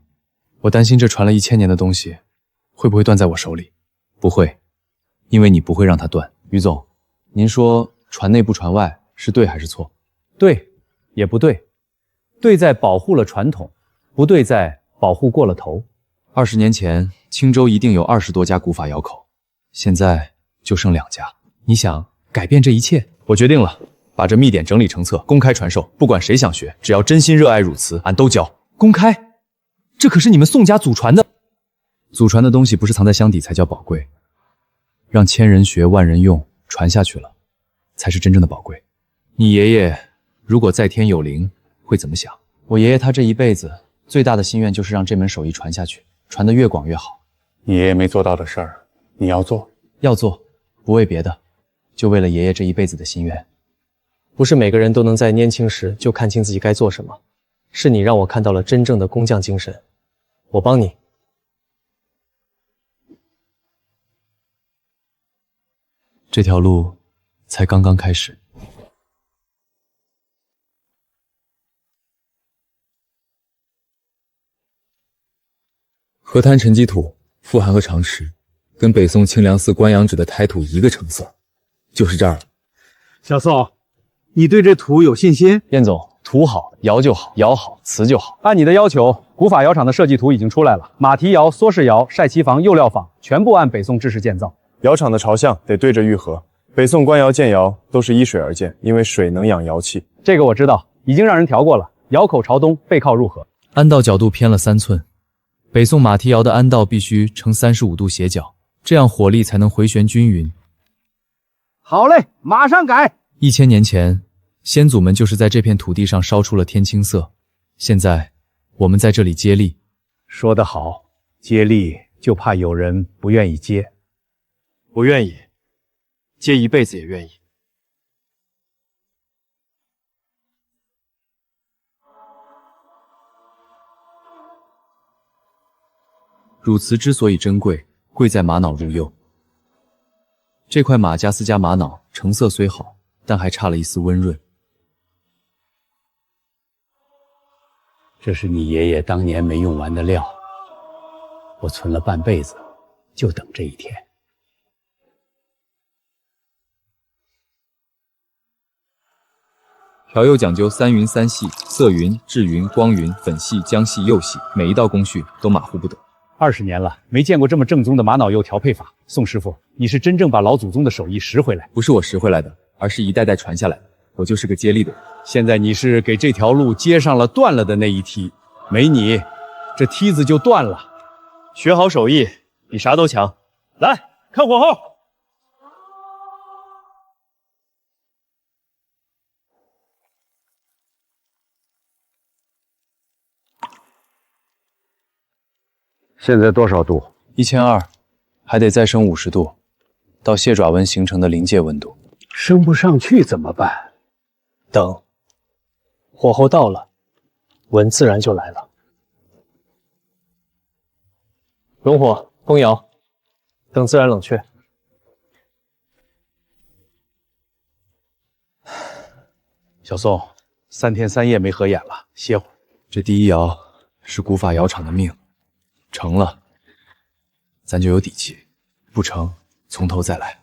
我担心这传了1000年的东西，会不会断在我手里？不会，因为你不会让它断。于总，您说传内不传外是对还是错？对，也不对。对在保护了传统，不对在保护过了头。20年前，青州一定有20多家古法窑口，现在就剩2家。你想改变这一切？我决定了，把这秘典整理成册，公开传授。不管谁想学，只要真心热爱汝瓷，俺都教。公开？这可是你们宋家祖传的。祖传的东西不是藏在箱底才叫宝贵，让千人学万人用，传下去了，才是真正的宝贵。你爷爷如果在天有灵，会怎么想？我爷爷他这一辈子最大的心愿就是让这门手艺传下去，传得越广越好。你爷爷没做到的事儿，你要做。要做，不为别的，就为了爷爷这一辈子的心愿。不是每个人都能在年轻时就看清自己该做什么，是你让我看到了真正的工匠精神。我帮你。这条路才刚刚开始。河滩沉积土、富含和长池，跟北宋清凉寺关阳纸的胎土一个成色，就是这儿了。小宋，你对这土有信心？燕总，土好，窑就好，窑好，瓷就好。按你的要求，古法窑厂的设计图已经出来了，马蹄窑、缩式窑、晒漆房、釉料坊，全部按北宋制式建造。窑厂的朝向得对着玉河。北宋官窑建窑都是依水而建，因为水能养窑气。这个我知道，已经让人调过了。窑口朝东，背靠入河。安道角度偏了3寸。北宋马蹄窑的安道必须呈35度斜角，这样火力才能回旋均匀。好嘞，马上改。1000年前，先祖们就是在这片土地上烧出了天青色。现在，我们在这里接力。说得好，接力就怕有人不愿意接。不愿意，接一辈子也愿意。汝瓷之所以珍贵，贵在玛瑙入釉。这块马加斯加玛瑙成色虽好，但还差了一丝温润。这是你爷爷当年没用完的料，我存了半辈子，就等这一天。调釉讲究3匀3细，色匀、质匀、光匀、粉细、浆细、釉细，每一道工序都马虎不得。20年了，没见过这么正宗的玛瑙釉调配法。宋师傅，你是真正把老祖宗的手艺拾回来？不是我拾回来的，而是一代代传下来的。我就是个接力的人。现在你是给这条路接上了断了的那一梯，没你，这梯子就断了。学好手艺比啥都强。来看火候。现在多少度？1200，还得再升50度，到蟹爪纹形成的临界温度。升不上去怎么办？等，火候到了，纹自然就来了。容火封窑，等自然冷却。小宋，3天3夜没合眼了，歇会儿。这第一爻是古法窑厂的命，成了，咱就有底气；不成，从头再来。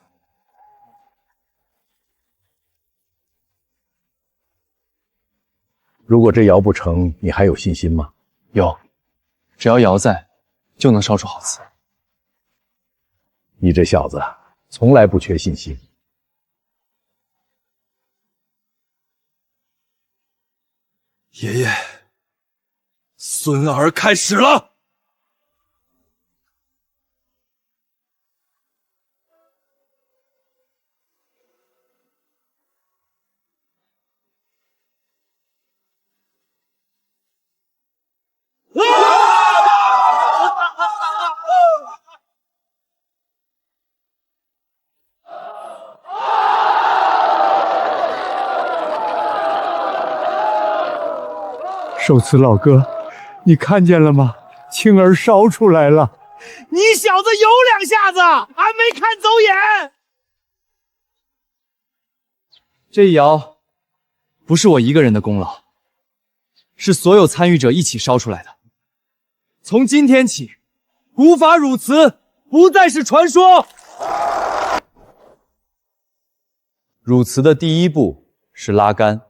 如果这窑不成，你还有信心吗？有，只要窑在，就能烧出好瓷。你这小子从来不缺信心。爷爷，孙儿开始了。寿慈老哥，你看见了吗？青儿烧出来了。你小子有两下子，还没看走眼。这一窑不是我一个人的功劳，是所有参与者一起烧出来的。从今天起，古法汝瓷不再是传说。汝瓷的第一步是拉杆，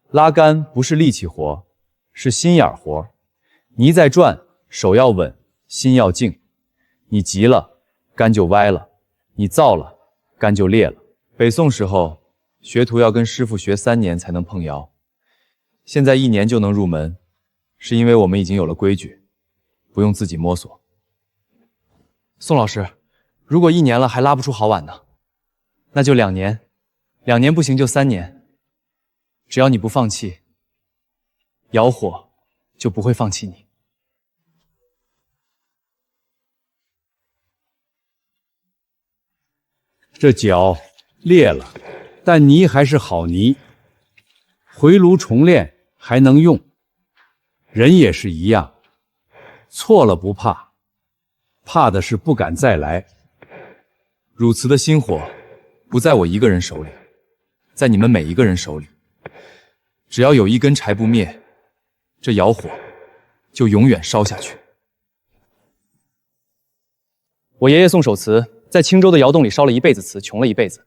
拉杆不是力气活，是心眼活。泥在转，手要稳，心要静。你急了，杆就歪了；你躁了，杆就裂了。北宋时候，学徒要跟师傅学3年才能碰窑，现在1年就能入门，是因为我们已经有了规矩，不用自己摸索。宋老师，如果1年了还拉不出好碗呢？那就2年，2年不行就3年。只要你不放弃，窑火就不会放弃你。这脚裂了，但泥还是好泥，回炉重炼还能用。人也是一样，错了不怕，怕的是不敢再来。汝瓷的心火不在我一个人手里，在你们每一个人手里。只要有一根柴不灭，这窑火就永远烧下去。我爷爷宋守慈在青州的窑洞里烧了一辈子瓷，穷了一辈子。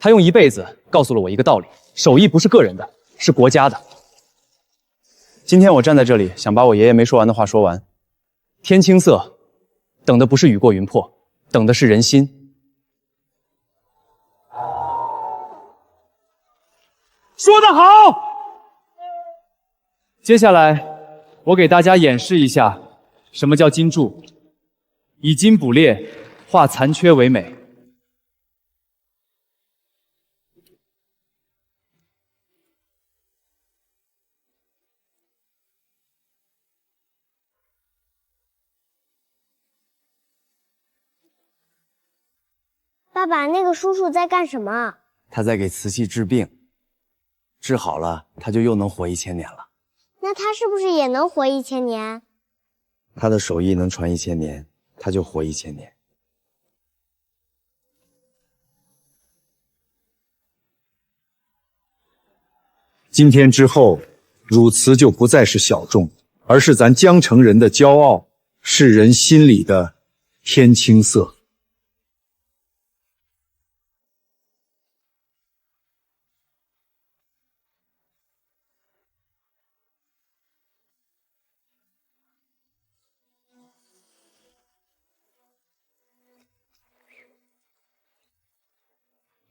他用一辈子告诉了我一个道理：手艺不是个人的，是国家的。今天我站在这里，想把我爷爷没说完的话说完。天青色，等的不是雨过云破，等的是人心。说得好！接下来，我给大家演示一下什么叫金铸，以金补裂，化残缺为美。爸爸，那个叔叔在干什么？他在给瓷器治病，治好了，他就又能活1000年了。那他是不是也能活1000年？他的手艺能传1000年，他就活1000年。今天之后，汝瓷就不再是小众，而是咱江城人的骄傲，世人心里的天青色。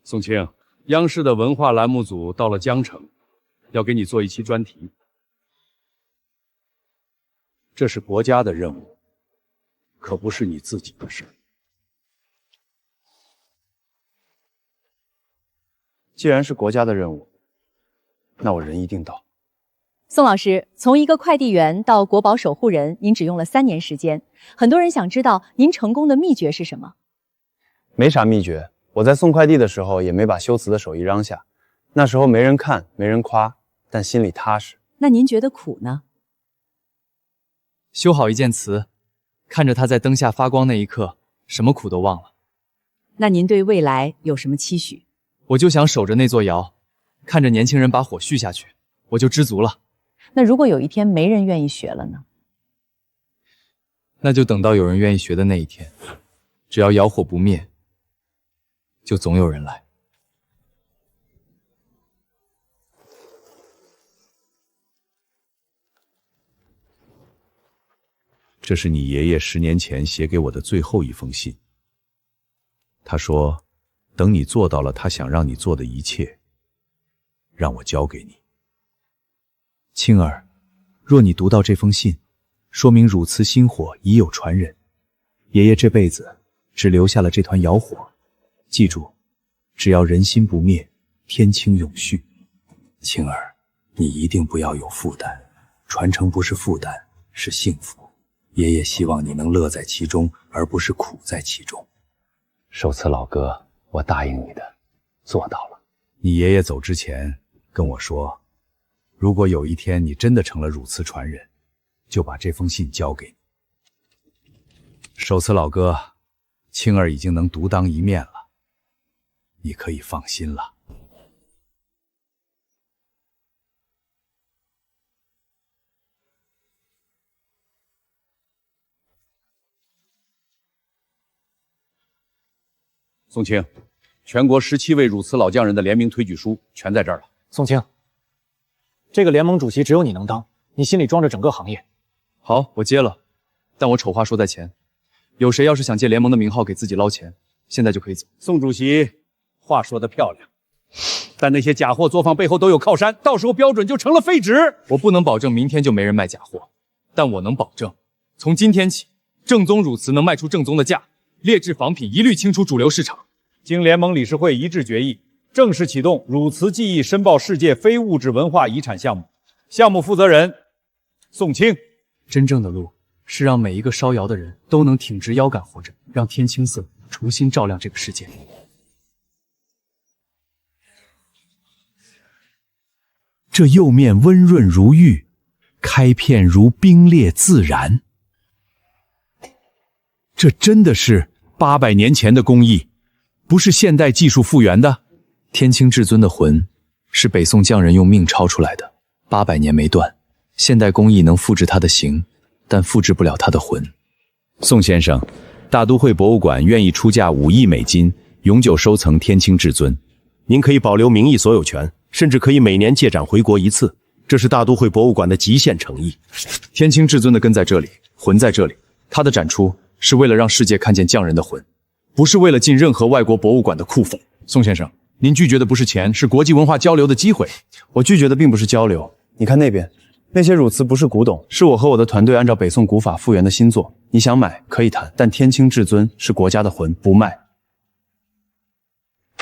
宋清，央视的文化栏目组到了江城，要给你做一期专题。这是国家的任务，可不是你自己的事。既然是国家的任务，那我人一定到。宋老师，从一个快递员到国宝守护人，您只用了3年时间。很多人想知道您成功的秘诀是什么？没啥秘诀，我在送快递的时候也没把修瓷的手艺嚷下。那时候没人看，没人夸，但心里踏实。那您觉得苦呢？修好一件瓷，看着它在灯下发光那一刻，什么苦都忘了。那您对未来有什么期许？我就想守着那座窑，看着年轻人把火续下去，我就知足了。那如果有一天没人愿意学了呢？那就等到有人愿意学的那一天。只要窑火不灭，就总有人来。这是你爷爷10年前写给我的最后一封信。他说，等你做到了他想让你做的一切，让我交给你。青儿，若你读到这封信，说明汝瓷薪火已有传人，爷爷这辈子只留下了这团窑火。记住，只要人心不灭，天清永续。青儿，你一定不要有负担，传承不是负担，是幸福。爷爷希望你能乐在其中，而不是苦在其中。寿慈老哥，我答应你的，做到了。你爷爷走之前跟我说，如果有一天你真的成了汝瓷传人，就把这封信交给你。寿慈老哥，青儿已经能独当一面了，你可以放心了。宋清，全国17位汝瓷老匠人的联名推举书全在这儿了。宋清，这个联盟主席只有你能当，你心里装着整个行业。好，我接了，但我丑话说在前，有谁要是想借联盟的名号给自己捞钱，现在就可以走。宋主席，话说得漂亮，但那些假货作坊背后都有靠山，到时候标准就成了废纸。我不能保证明天就没人卖假货，但我能保证，从今天起，正宗汝瓷能卖出正宗的价。劣质仿品一律清除主流市场。经联盟理事会一致决议，正式启动汝瓷技艺申报世界非物质文化遗产项目。项目负责人宋清。真正的路是让每一个烧窑的人都能挺直腰杆活着，让天青色重新照亮这个世界。这釉面温润如玉，开片如冰裂自然。这真的是800年前的工艺，不是现代技术复原的。天清至尊的魂是北宋匠人用命抄出来的，800年没断。现代工艺能复制它的形，但复制不了它的魂。宋先生，大都会博物馆愿意出价5亿美金，永久收藏天清至尊。您可以保留名义所有权，甚至可以每年借展回国1次。这是大都会博物馆的极限诚意。天清至尊的根在这里，魂在这里，它的展出是为了让世界看见匠人的魂，不是为了进任何外国博物馆的库房。宋先生，您拒绝的不是钱，是国际文化交流的机会。我拒绝的并不是交流。你看那边，那些汝瓷不是古董，是我和我的团队按照北宋古法复原的新作。你想买可以谈，但天清至尊是国家的魂，不卖。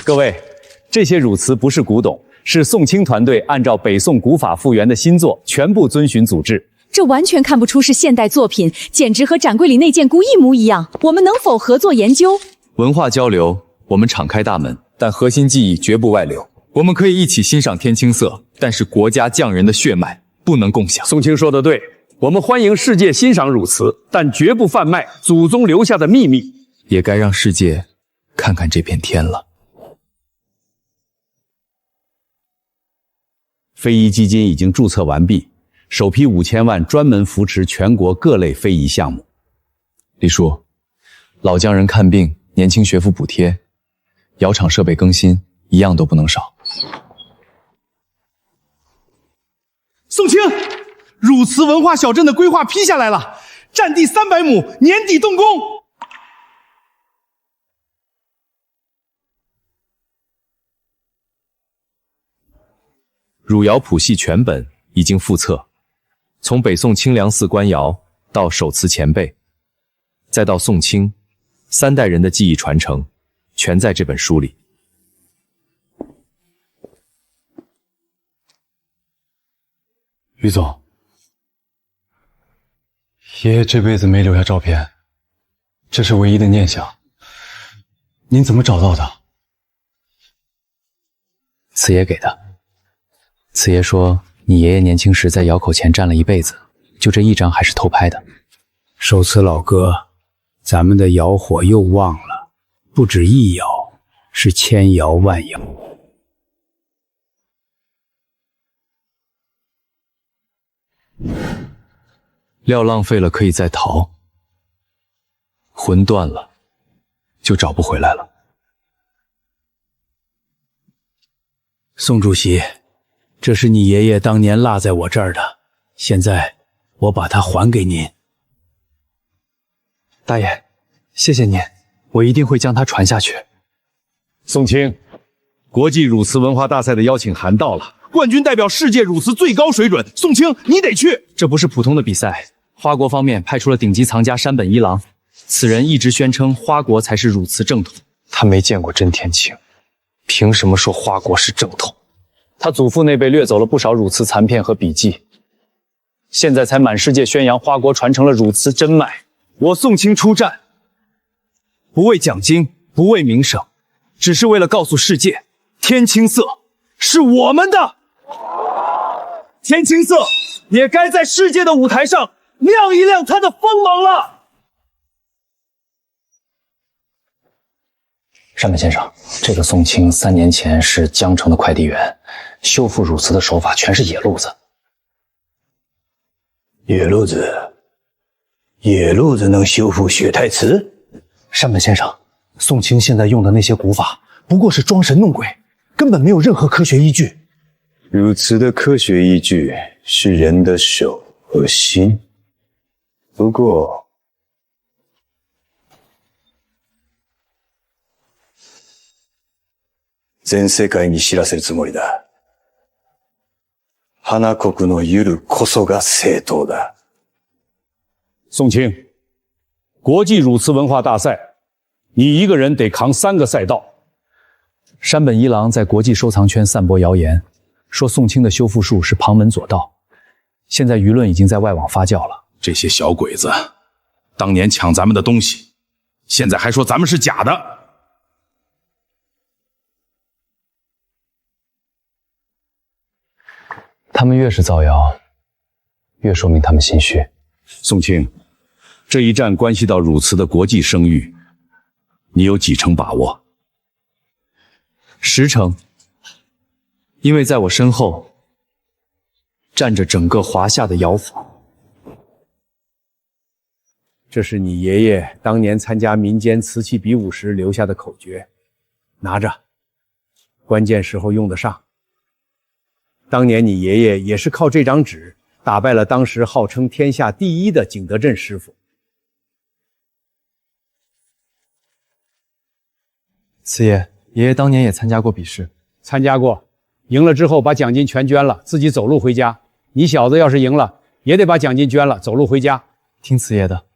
各位，这些汝瓷不是古董，是宋清团队按照北宋古法复原的新作，全部遵循组制。这完全看不出是现代作品，简直和展柜里那件菇一模一样。我们能否合作研究？文化交流，我们敞开大门，但核心技艺绝不外流。我们可以一起欣赏天青色，但是国家匠人的血脉不能共享。宋清说的对，我们欢迎世界欣赏汝瓷，但绝不贩卖祖宗留下的秘密。也该让世界看看这片天了。非遗基金已经注册完毕，首批5000万专门扶持全国各类非遗项目。李叔，老匠人看病、年轻学府补贴、窑厂设备更新，一样都不能少。宋清，汝瓷文化小镇的规划批下来了，占地300亩，年底动工。汝窑谱系全本已经附册，从北宋清凉寺官窑到手瓷前辈，再到宋清3代人的技艺传承，全在这本书里。于总，爷爷这辈子没留下照片，这是唯一的念想。您怎么找到的？慈爷给的。慈爷说，你爷爷年轻时在窑口前站了一辈子，就这一张还是偷拍的。寿慈老哥，咱们的窑火又旺了，不止一窑，是千窑万窑。料浪费了可以再淘，魂断了就找不回来了。宋主席，这是你爷爷当年落在我这儿的，现在我把它还给您。大爷，谢谢您，我一定会将它传下去。宋清，国际汝瓷文化大赛的邀请函到了，冠军代表世界汝瓷最高水准，宋清你得去。这不是普通的比赛，花国方面派出了顶级藏家山本一郎，此人一直宣称花国才是汝瓷正统。他没见过真天青，凭什么说花国是正统？他祖父那辈掠走了不少汝瓷残片和笔记，现在才满世界宣扬花国传承了汝瓷真脉。我宋清出战，不为奖金，不为名声，只是为了告诉世界，天青色是我们的。天青色也该在世界的舞台上亮一亮它的锋芒了。山本先生，这个宋清3年前是江城的快递员，修复汝瓷的手法全是野路子。野路子？野路子能修复血太瓷？山本先生，宋清现在用的那些古法不过是装神弄鬼，根本没有任何科学依据。汝瓷的科学依据是人的手和心。不过，全世界に知らせるつもりだ。花国の夜こそが正当だ。宋清，国际汝瓷文化大赛，你一个人得扛3个赛道。山本一郎在国际收藏圈散播谣言，说宋清的修复术是旁门左道，现在舆论已经在外网发酵了。这些小鬼子，当年抢咱们的东西，现在还说咱们是假的。他们越是造谣，越说明他们心虚。宋清，这一战关系到汝瓷的国际声誉，你有几成把握？10成，因为在我身后站着整个华夏的窑府。这是你爷爷当年参加民间瓷器比武时留下的口诀，拿着，关键时候用得上。当年你爷爷也是靠这张纸打败了当时号称天下第一的景德镇师傅。此爷，爷爷当年也参加过比试，参加过，赢了之后把奖金全捐了，自己走路回家。你小子要是赢了，也得把奖金捐了，走路回家。听此爷的。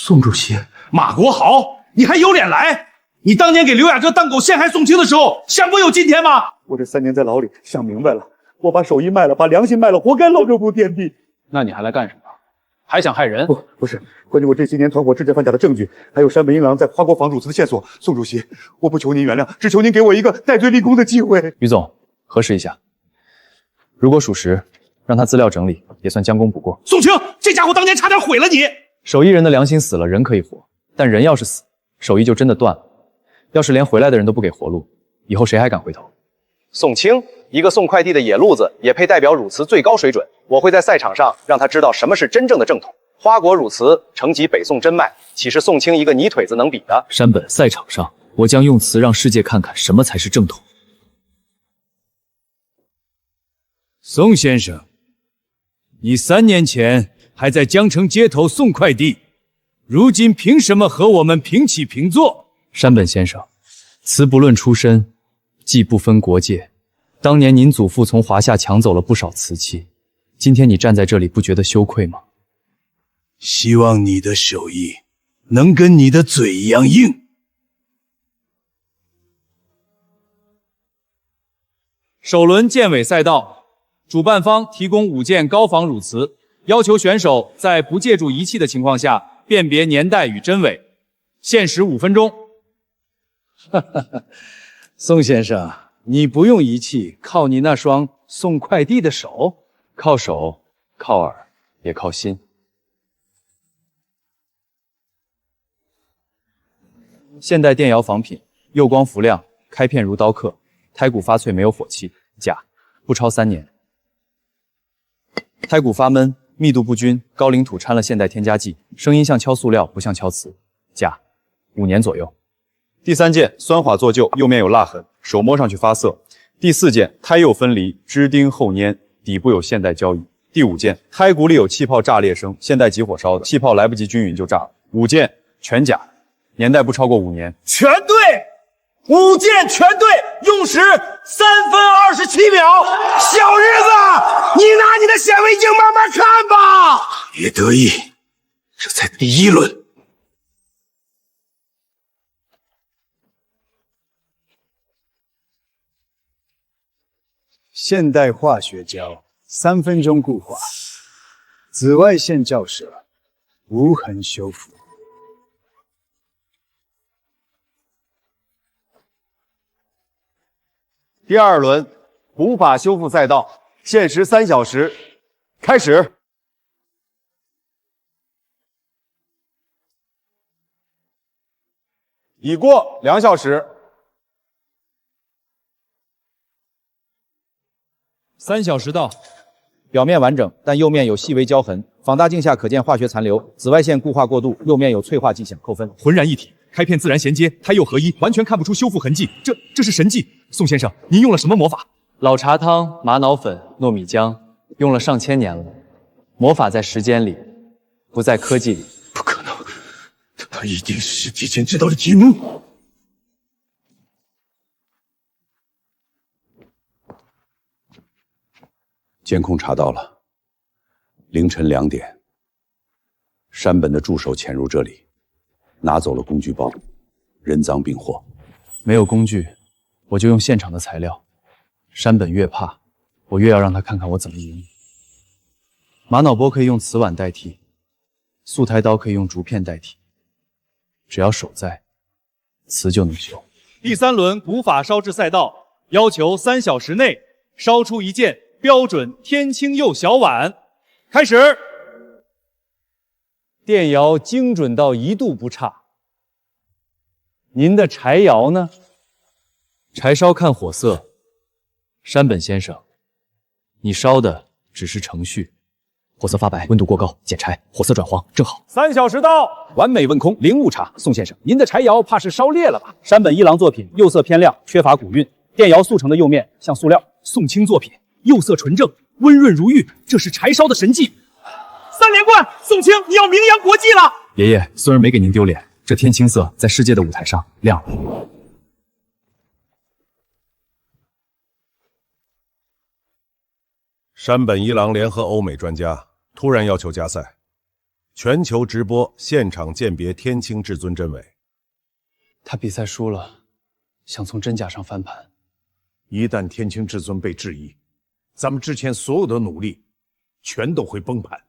宋主席，马国豪，你还有脸来？你当年给刘雅哥当狗陷害宋清的时候，想过有今天吗？我这3年在牢里想明白了，我把手艺卖了，把良心卖了，活该落这步田地。那你还来干什么？还想害人？不是，关键我这些年团伙制假贩假的证据，还有山本一郎在花国仿汝瓷的线索。宋主席，我不求您原谅，只求您给我一个戴罪立功的机会。于总，核实一下，如果属实，让他资料整理，也算将功补过。宋清，这家伙当年差点毁了你。手艺人的良心死了，人可以活，但人要是死，手艺就真的断了。要是连回来的人都不给活路，以后谁还敢回头？宋清，一个送快递的野路子，也配代表汝瓷最高水准？我会在赛场上让他知道什么是真正的正统。花国汝瓷承袭北宋真脉，岂是宋清一个泥腿子能比的？山本，赛场上我将用词让世界看看什么才是正统。宋先生，你3年前还在江城街头送快递，如今凭什么和我们平起平坐？山本先生，瓷不论出身，技不分国界。当年您祖父从华夏抢走了不少瓷器，今天你站在这里，不觉得羞愧吗？希望你的手艺能跟你的嘴一样硬。首轮健尾赛道，主办方提供5件高仿汝瓷，要求选手在不借助仪器的情况下辨别年代与真伪，限时5分钟。宋先生，你不用仪器，靠你那双送快递的手。靠手，靠耳，也靠心。现代电窑仿品，釉光浮亮，开片如刀刻，胎骨发脆没有火气。钾，不超3年。胎骨发闷，密度不均，高岭土掺了现代添加剂，声音像敲塑料，不像敲瓷。钾，5年左右。第3件酸化做旧，釉面有蜡痕，手摸上去发涩。第4件胎釉分离，支钉厚粘，底部有现代胶衣。第5件胎骨里有气泡炸裂声，现代急火烧的，气泡来不及均匀就炸了。5件全钾，年代不超过5年。全对，5件全对，用时3分27秒。小日子，你拿你的显微镜慢慢看吧。别得意，这才第1轮。现代化学胶，3分钟固化，紫外线照射，无痕修复。第2轮补法修复赛道，限时3小时，开始。已过2小时。3小时到，表面完整，但釉面有细微胶痕，放大镜下可见化学残留，紫外线固化过度，釉面有脆化迹象，扣分。浑然一体，开片自然衔接，胎釉合一，完全看不出修复痕迹。这是神迹。宋先生，您用了什么魔法？老茶汤、玛瑙粉、糯米浆，用了上千年了。魔法在时间里，不在科技里。不可能，他一定是提前知道了题目。监控查到了，凌晨2点，山本的助手潜入这里，拿走了工具包，人赃并获。没有工具，我就用现场的材料。山本越怕，我越要让他看看我怎么赢。玛瑙钵可以用瓷碗代替，素胎刀可以用竹片代替，只要手在，瓷就能修。第3轮古法烧制赛道，要求3小时内烧出一件标准天青釉小碗。开始。电窑精准到1度不差。您的柴窑呢？柴烧看火色。山本先生，你烧的只是程序。火色发白，温度过高，减柴，火色转黄，正好。3小时到，完美问空，零误差。宋先生，您的柴窑怕是烧裂了吧？山本一郎作品，釉色偏亮，缺乏古韵，电窑速成的釉面像塑料。宋清作品，釉色纯正，温润如玉，这是柴烧的神迹。3连冠，宋清，你要名扬国际了！爷爷，孙儿没给您丢脸，这天青色在世界的舞台上亮了。山本一郎联合欧美专家，突然要求加赛，全球直播现场鉴别天青至尊真伪。他比赛输了，想从真假上翻盘。一旦天青至尊被质疑，咱们之前所有的努力全都会崩盘。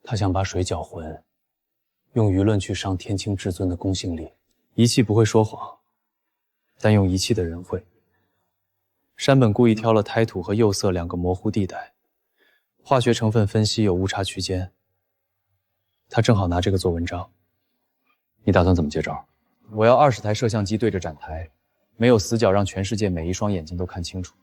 他想把水搅浑，用舆论去伤天青至尊的公信力。仪器不会说谎，但用仪器的人会。山本故意挑了胎土和釉色2个模糊地带，化学成分分析有误差区间。他正好拿这个做文章。你打算怎么接招？我要20台摄像机对着展台，没有死角，让全世界每一双眼睛都看清楚。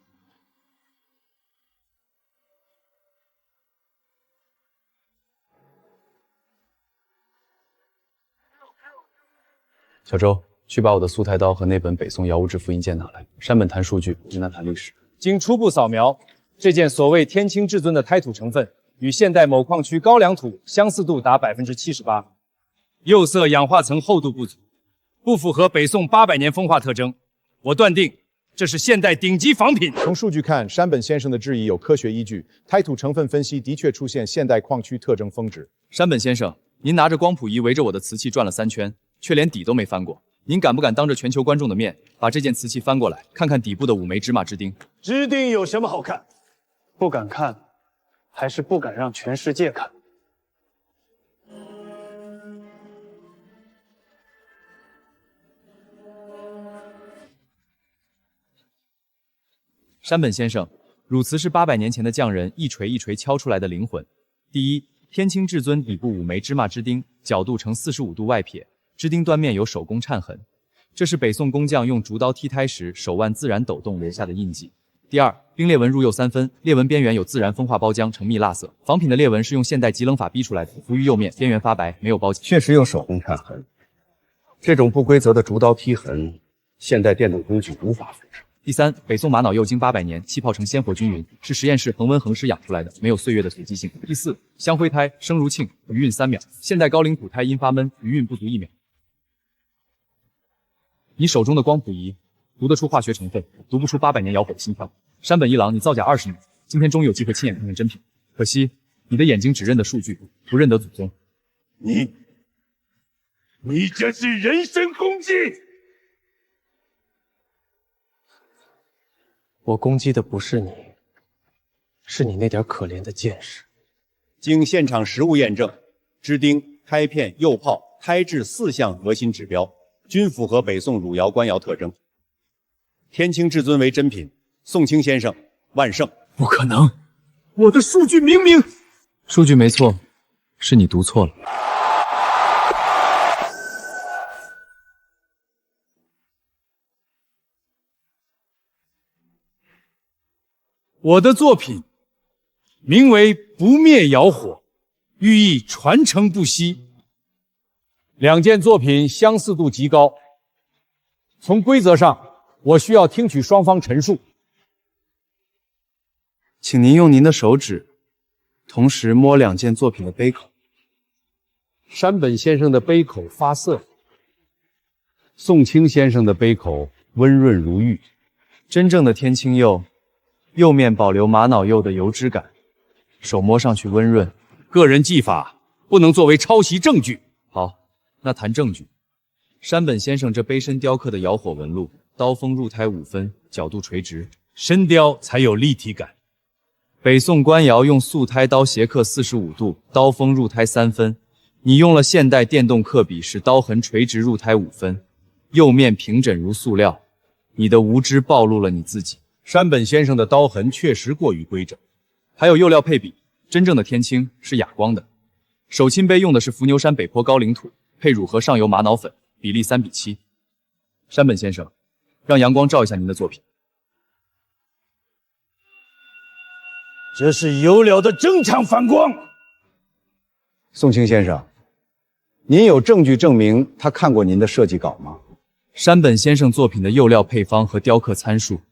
小周，去把我的素胎刀和那本北宋窑物志复印件拿来。山本谈数据，云南谈历史。经初步扫描，这件所谓天青至尊的胎土成分与现代某矿区高粱土相似度达78%，釉色氧化层厚度不足，不符合北宋800年风化特征。我断定这是现代顶级仿品。从数据看，山本先生的质疑有科学依据，胎土成分分析的确出现现代矿区特征峰值。山本先生，您拿着光谱仪围着我的瓷器转了3圈，却连底都没翻过。您敢不敢当着全球观众的面，把这件瓷器翻过来，看看底部的5枚芝麻支钉？支钉有什么好看？不敢看，还是不敢让全世界看？山本先生，汝瓷是800年前的匠人一锤一锤敲出来的灵魂。第一，天青至尊底部5枚芝麻支钉，角度呈45度外撇，支钉端面有手工颤痕，这是北宋工匠用竹刀剔胎时手腕自然抖动留下的印记。第二，冰裂纹入釉3分，裂纹边缘有自然风化包浆，呈蜜蜡色。仿品的裂纹是用现代极冷法逼出来的，浮于釉面，边缘发白，没有包浆。确实有手工产痕，这种不规则的竹刀剔痕，现代电动工具无法复制。第三，北宋玛瑙釉经800年，气泡呈鲜活均匀，是实验室恒温恒湿养出来的，没有岁月的随机性。第四，香灰胎生如磬，余韵3秒，现代高岭土胎因发闷，余韵不足1秒。你手中的光谱仪读得出化学成分，读不出800年窑火的心跳。山本一郎，你造假20年，今天终于有机会亲眼看看真品，可惜你的眼睛只认得数据，不认得祖宗。你这是人身攻击！我攻击的不是你，是你那点可怜的见识。经现场实物验证，支钉、胎片、釉泡、胎质4项核心指标均符合北宋汝窑官窑特征。天清至尊为真品，宋清先生万胜！不可能，我的数据明明……数据没错，是你读错了。我的作品名为《不灭窑火》，寓意传承不息。两件作品相似度极高，从规则上，我需要听取双方陈述。请您用您的手指，同时摸2件作品的杯口。山本先生的杯口发涩，宋清先生的杯口温润如玉。真正的天青釉，釉面保留玛瑙釉的油脂感，手摸上去温润。个人技法不能作为抄袭证据。好，那谈证据。山本先生这杯身雕刻的窑火纹路，刀锋入胎5分，角度垂直，深雕才有立体感。北宋官窑用素胎刀斜刻45度，刀锋入胎3分。你用了现代电动刻笔，使刀痕垂直入胎5分，釉面平整如塑料。你的无知暴露了你自己。山本先生的刀痕确实过于规整。还有釉料配比，真正的天青是哑光的。手钦杯用的是伏牛山北坡高岭土，配乳和上游玛瑙粉，比例3:7。山本先生，让阳光照一下您的作品。这是有了的正常反光。宋清先生，您有证据证明他看过您的设计稿吗？山本先生作品的釉料配方和雕刻参数，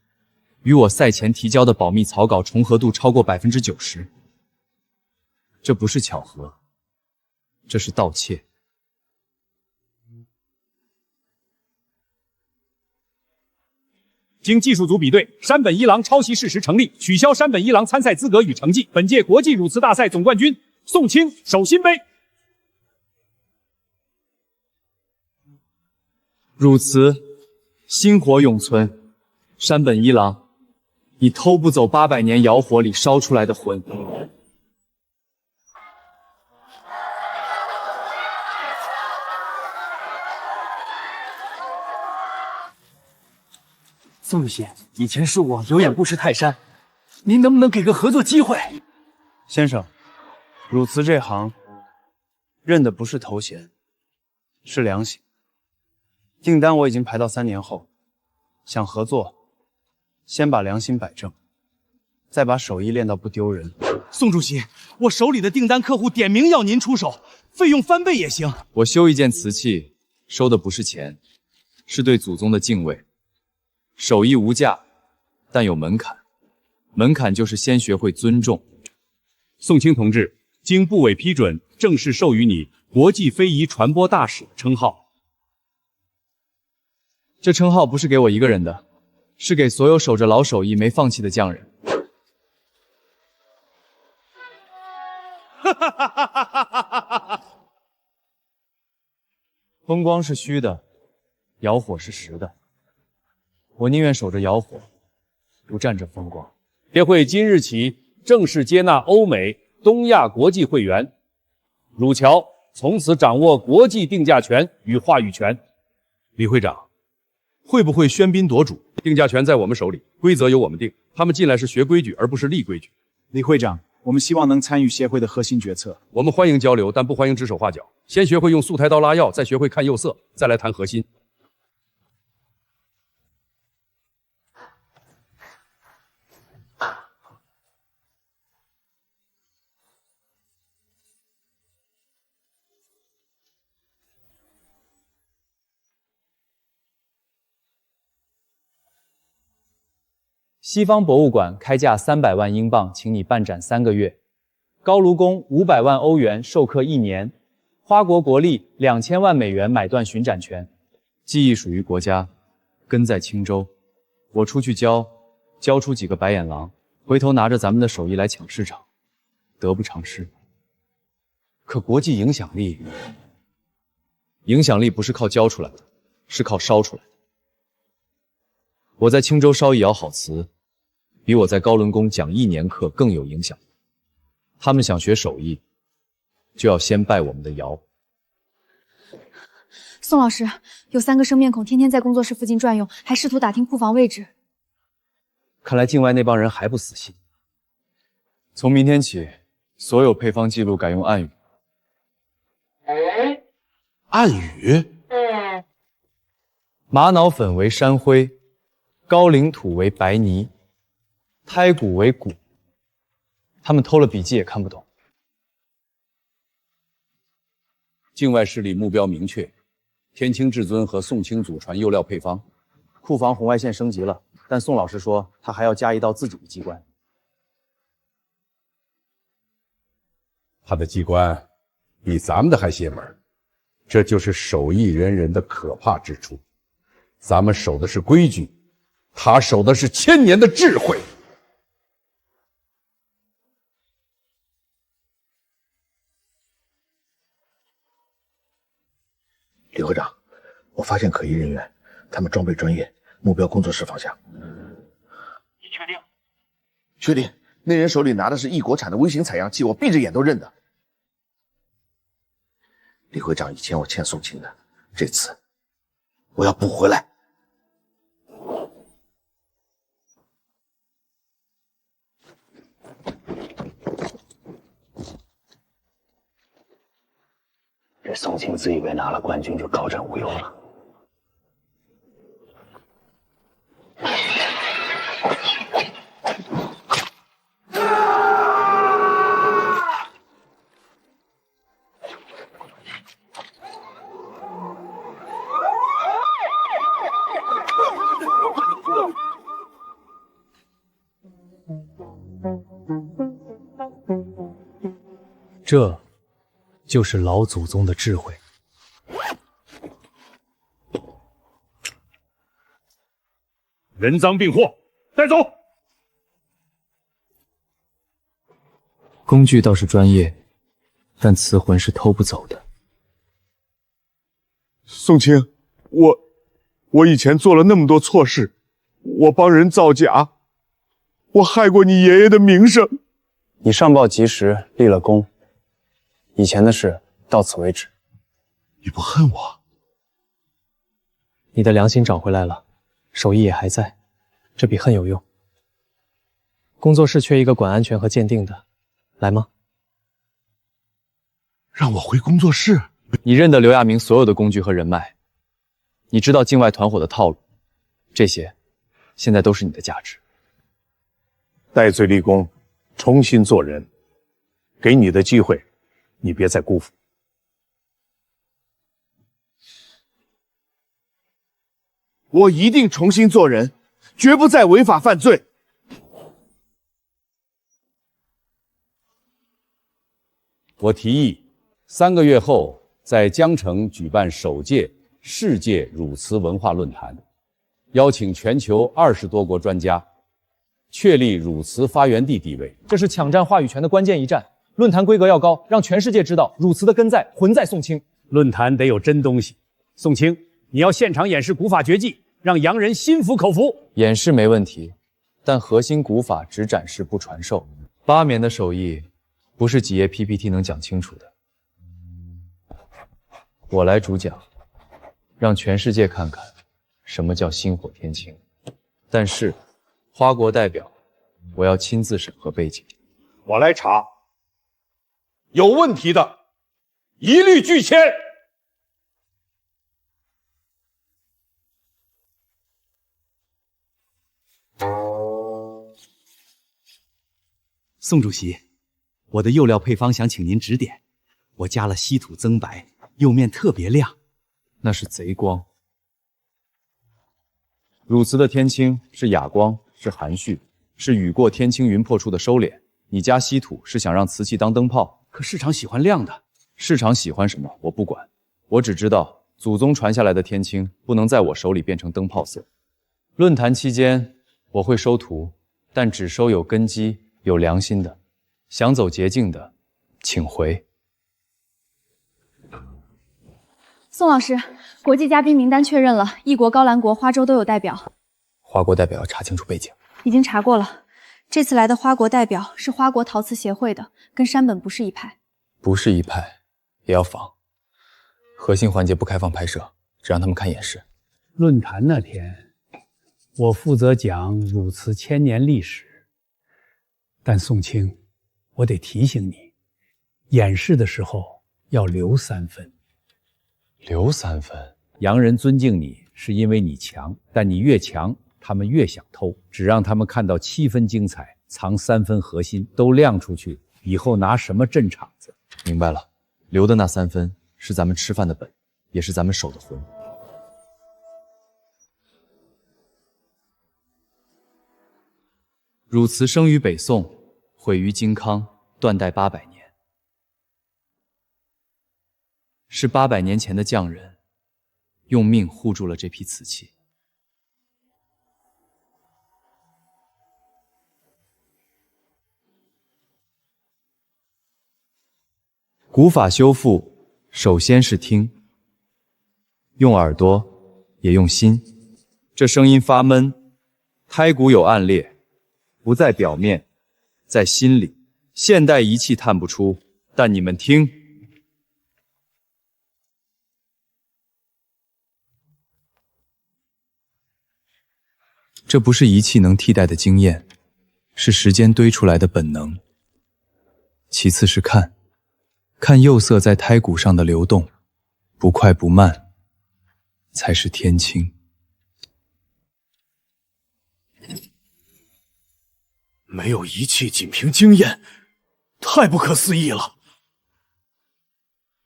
与我赛前提交的保密草稿重合度超过90%。这不是巧合，这是盗窃。经技术组比对，山本一郎抄袭事实成立，取消山本一郎参赛资格与成绩。本届国际汝瓷大赛总冠军宋清手心杯。汝瓷薪火永存，山本一郎，你偷不走800年窑火里烧出来的魂。宋律师，以前是我有眼不识泰山，您能不能给个合作机会？先生，汝瓷这行认的不是头衔，是良心。订单我已经排到3年后，想合作，先把良心摆正，再把手艺练到不丢人。宋主席，我手里的订单客户点名要您出手，费用翻倍也行。我修一件瓷器，收的不是钱，是对祖宗的敬畏。手艺无价，但有门槛，门槛就是先学会尊重。宋清同志，经部委批准，正式授予你国际非遗传播大使称号。这称号不是给我一个人的，是给所有守着老手艺没放弃的匠人。风光是虚的，窑火是实的。我宁愿守着窑火，不占着风光。协会今日起正式接纳欧美、东亚国际会员，汝桥从此掌握国际定价权与话语权。李会长，会不会喧宾夺主？定价权在我们手里，规则由我们定。他们进来是学规矩，而不是立规矩。李会长，我们希望能参与协会的核心决策。我们欢迎交流，但不欢迎指手画脚。先学会用素胎刀拉药，再学会看釉色，再来谈核心。西方博物馆开价300万英镑，请你办展3个月；高卢宫500万欧元授课1年；花国国力2000万美元买断巡展权。技艺属于国家，根在青州。我出去教出几个白眼狼，回头拿着咱们的手艺来抢市场，得不偿失。可国际影响力不是靠教出来的，是靠烧出来的。我在青州烧一窑好瓷，比我在高伦宫讲1年课更有影响。他们想学手艺，就要先拜我们的窑。宋老师，有3个生面孔天天在工作室附近转悠，还试图打听库房位置。看来境外那帮人还不死心。从明天起，所有配方记录改用暗语。暗语？玛瑙粉为山灰，高岭土为白泥，胎骨为骨。他们偷了笔记也看不懂。境外势力目标明确，天清至尊和宋清祖传釉料配方。库房红外线升级了，但宋老师说他还要加一道自己的机关。他的机关比咱们的还邪门，这就是手艺人人的可怕之处。咱们守的是规矩，他守的是1000年的智慧。李会长，我发现可疑人员，他们装备专业，目标工作室方向。你确定？确定。那人手里拿的是异国产的微型采样器，我闭着眼都认得。李会长，以前我欠宋清的，这次我要补回来。这宋清自以为拿了冠军就高枕无忧了。这就是老祖宗的智慧。人赃并获，带走。工具倒是专业，但瓷魂是偷不走的。宋清，我以前做了那么多错事，我帮人造假，我害过你爷爷的名声。你上报及时，立了功。以前的事到此为止。你不恨我？你的良心找回来了，手艺也还在，这比恨有用。工作室缺一个管安全和鉴定的，来吗？让我回工作室？你认得刘亚明所有的工具和人脉，你知道境外团伙的套路，这些现在都是你的价值。戴罪立功，重新做人，给你的机会，你别再辜负。我一定重新做人，绝不再违法犯罪。我提议3个月后在江城举办首届世界汝瓷文化论坛，邀请全球20多国专家，确立汝瓷发源地地位。这是抢占话语权的关键一战。论坛规格要高，让全世界知道汝瓷的根在魂在宋清。论坛得有真东西。宋清，你要现场演示古法绝技，让洋人心服口服。演示没问题，但核心古法只展示不传授。8年的手艺，不是几页 PPT 能讲清楚的。我来主讲，让全世界看看什么叫薪火天清。但是，花国代表，我要亲自审核背景。我来查，有问题的，一律拒签。宋主席，我的釉料配方想请您指点。我加了稀土增白，釉面特别亮。那是贼光。汝瓷的天青是哑光，是含蓄，是雨过天晴云破处的收敛。你加稀土是想让瓷器当灯泡，可市场喜欢亮的。市场喜欢什么我不管，我只知道祖宗传下来的天青不能在我手里变成灯泡色。论坛期间我会收徒，但只收有根基、有良心的。想走捷径的，请回。宋老师，国际嘉宾名单确认了，异国、高兰国、花州都有代表。花国代表要查清楚背景。已经查过了，这次来的花国代表是花国陶瓷协会的，跟山本不是一派。不是一派，也要仿。核心环节不开放拍摄，只让他们看演示。论坛那天，我负责讲汝瓷千年历史，但宋清，我得提醒你，演示的时候要留3分。留3分。洋人尊敬你是因为你强，但你越强，他们越想偷。只让他们看到7分精彩，藏3分核心，都亮出去，以后拿什么镇场子？明白了，留的那3分是咱们吃饭的本，也是咱们守的魂。汝瓷生于北宋，毁于靖康，断代800年。是800年前的匠人用命护住了这批瓷器。古法修复，首先是听，用耳朵，也用心。这声音发闷，胎骨有暗裂，不在表面，在心里。现代仪器探不出，但你们听。这不是仪器能替代的经验，是时间堆出来的本能。其次是看，看釉色在胎骨上的流动，不快不慢，才是天青。没有仪器，仅凭经验，太不可思议了。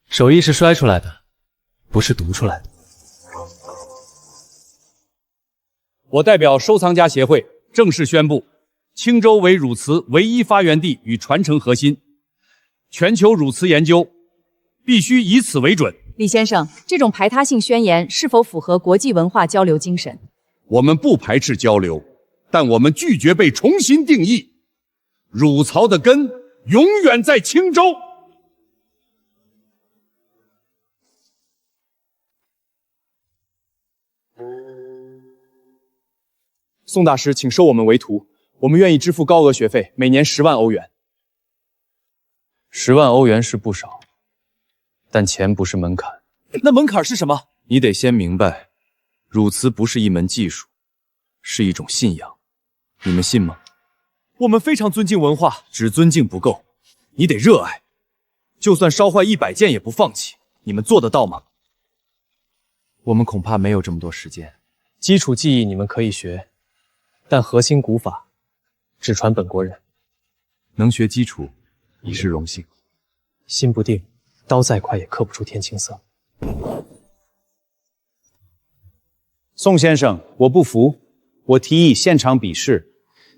手艺是摔出来的，不是读出来的。我代表收藏家协会正式宣布，青州为汝瓷唯一发源地与传承核心，全球汝瓷研究必须以此为准。李先生，这种排他性宣言是否符合国际文化交流精神？我们不排斥交流，但我们拒绝被重新定义。汝曹的根永远在青州。宋大师，请收我们为徒，我们愿意支付高额学费，每年10万欧元。10万欧元是不少，但钱不是门槛。那门槛是什么？你得先明白，汝瓷不是一门技术，是一种信仰。你们信吗？我们非常尊敬文化，只尊敬不够，你得热爱，就算烧坏100件也不放弃。你们做得到吗？我们恐怕没有这么多时间。基础技艺你们可以学，但核心古法只传本国人。能学基础已是荣幸。心不定，刀再快也刻不出天青色。宋先生，我不服，我提议现场比试，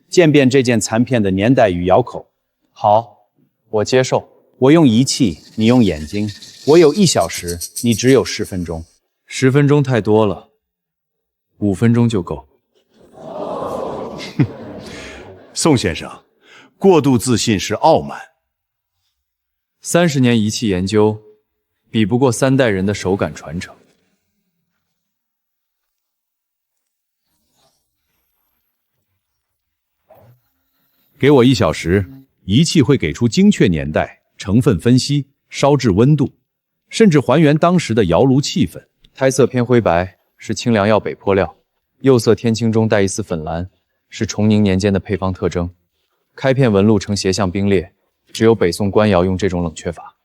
鉴辨这件残片的年代与窑口。好，我接受。我用仪器，你用眼睛。我有1小时，你只有10分钟。10分钟太多了，5分钟就够。宋先生，过度自信是傲慢。30年仪器研究，比不过3代人的手感传承。给我1小时，仪器会给出精确年代、成分分析、烧制温度，甚至还原当时的窑炉气氛。胎色偏灰白，是清凉药北坡料；釉色天青中带一丝粉蓝，是崇宁年间的配方特征。开片纹路呈斜向冰裂，只有北宋官窑用这种冷却法。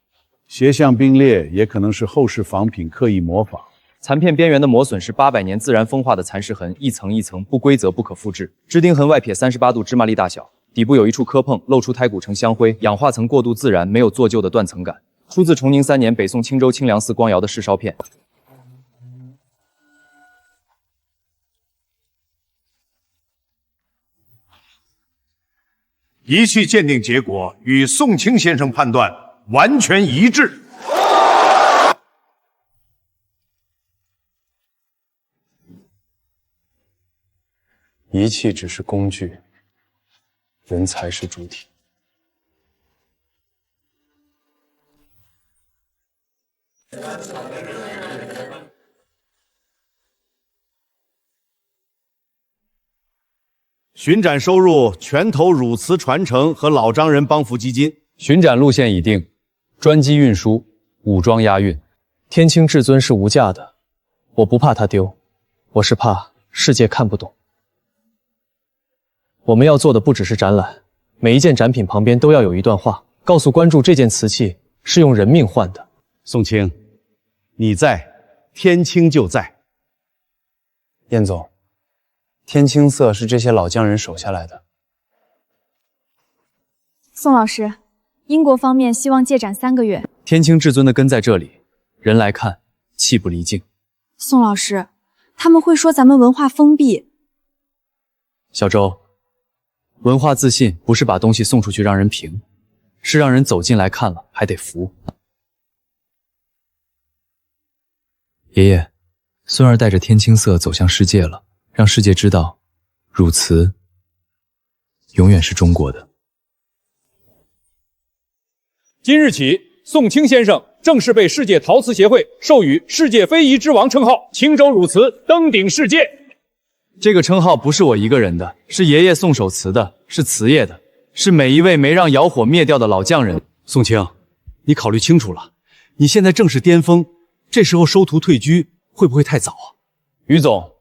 斜向冰裂也可能是后世仿品刻意模仿。残片边缘的磨损是800年自然风化的蚕食痕，一层一层不规则，不可复制。支钉痕外撇38度芝麻粒大小，底部有一处磕碰，露出胎骨呈香灰，氧化层过度自然，没有做旧的断层感。出自崇宁3年北宋青州清凉寺光窑的试烧片。仪器鉴定结果与宋清先生判断完全一致。仪器只是工具，人才是主体。巡展收入全投汝瓷传承和老丈人帮扶基金。巡展路线已定，专机运输，武装押运。天清至尊是无价的，我不怕它丢，我是怕世界看不懂。我们要做的不只是展览，每一件展品旁边都要有一段话，告诉观众这件瓷器是用人命换的。宋清，你在，天清就在。燕总，天青色是这些老匠人守下来的。宋老师，英国方面希望借展3个月。天清至尊的根在这里，人来看，气不离境。宋老师，他们会说咱们文化封闭。小周，文化自信不是把东西送出去让人评，是让人走进来看了还得服。爷爷，孙儿带着天青色走向世界了，让世界知道，汝瓷永远是中国的。今日起，宋清先生正式被世界陶瓷协会授予世界非遗之王称号，青州汝瓷登顶世界。这个称号不是我一个人的，是爷爷宋守瓷的，是瓷业的，是每一位没让窑火灭掉的老匠人。宋清，你考虑清楚了，你现在正是巅峰，这时候收徒退居会不会太早啊？于总，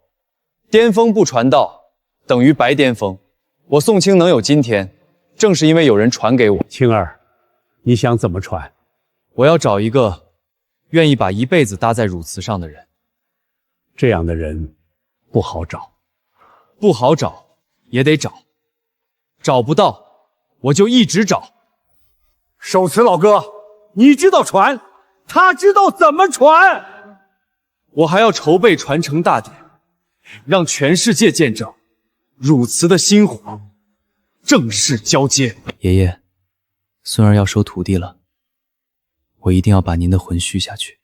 巅峰不传道等于白巅峰。我宋清能有今天，正是因为有人传给我。青儿，你想怎么传？我要找一个愿意把一辈子搭在汝瓷上的人。这样的人不好找。不好找也得找，找不到我就一直找。手持老哥，你知道传，他知道怎么传。我还要筹备传承大典，让全世界见证汝瓷的薪火正式交接。爷爷，孙儿要收徒弟了，我一定要把您的魂续下去，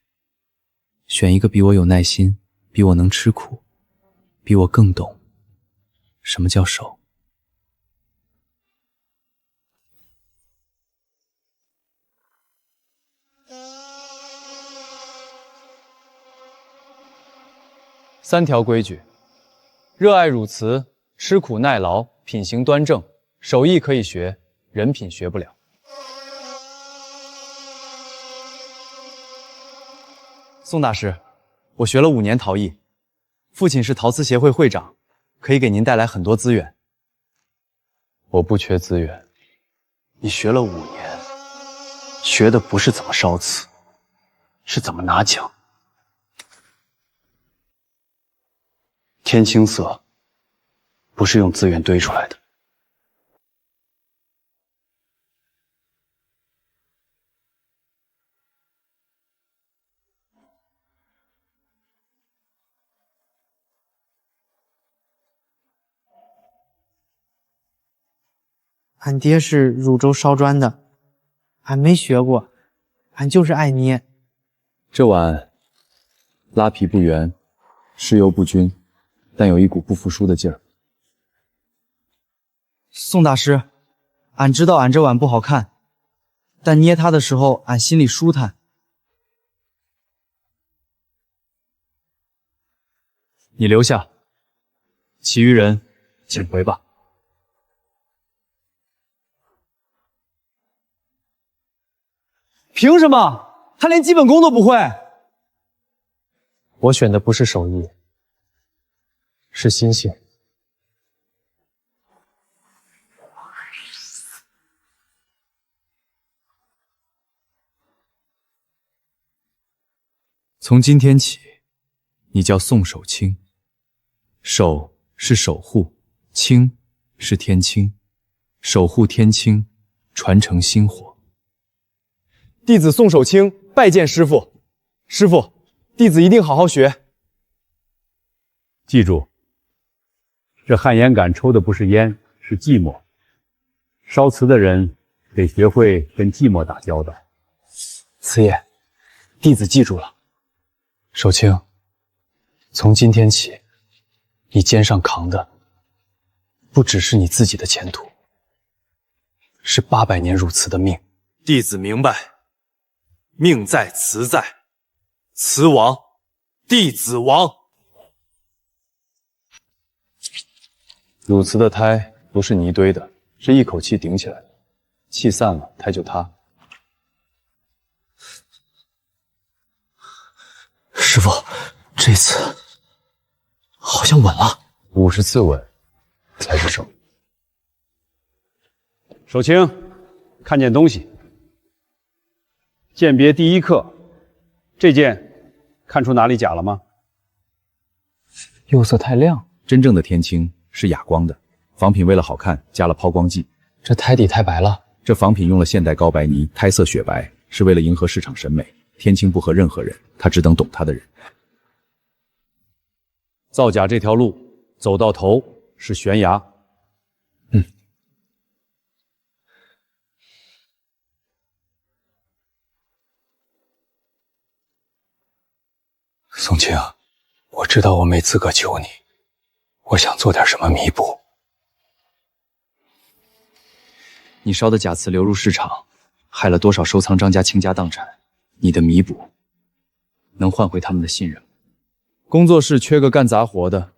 选一个比我有耐心，比我能吃苦，比我更懂什么叫守。3条规矩：热爱汝瓷，吃苦耐劳，品行端正，手艺可以学，人品学不了。宋大师，我学了5年陶艺，父亲是陶瓷协会会长，可以给您带来很多资源。我不缺资源，你学了5年，学的不是怎么烧瓷，是怎么拿奖。天青色不是用资源堆出来的。俺爹是汝州烧砖的，俺没学过，俺就是爱捏。这碗拉皮不圆，湿油不均，但有一股不服输的劲儿。宋大师，俺知道俺这碗不好看，但捏它的时候俺心里舒坦。你留下，其余人请回吧。凭什么？他连基本功都不会。我选的不是手艺，是心性。从今天起，你叫宋守清。守是守护，清是天清，守护天清，传承薪火。弟子宋守清拜见师父。师父，弟子一定好好学。记住，这旱烟杆抽的不是烟，是寂寞。烧瓷的人得学会跟寂寞打交道。慈爷，弟子记住了。守清，从今天起，你肩上扛的不只是你自己的前途，是800年汝瓷的命。弟子明白，命在瓷在，瓷亡，弟子亡。汝瓷的胎不是泥堆的，是一口气顶起来的，气散了，胎就塌。师傅，这次好像稳了。50次稳才是手。守清，看见东西。鉴别第一课，这件看出哪里假了吗？釉色太亮，真正的天青是哑光的，仿品为了好看加了抛光剂。这胎底太白了。这仿品用了现代高白泥，胎色雪白，是为了迎合市场审美。天青不合任何人，他只等懂他的人。造假这条路走到头是悬崖。宋清，我知道我没资格求你，我想做点什么弥补。你烧的假瓷流入市场，害了多少收藏商家倾家荡产？你的弥补能换回他们的信任吗？工作室缺个干杂活的，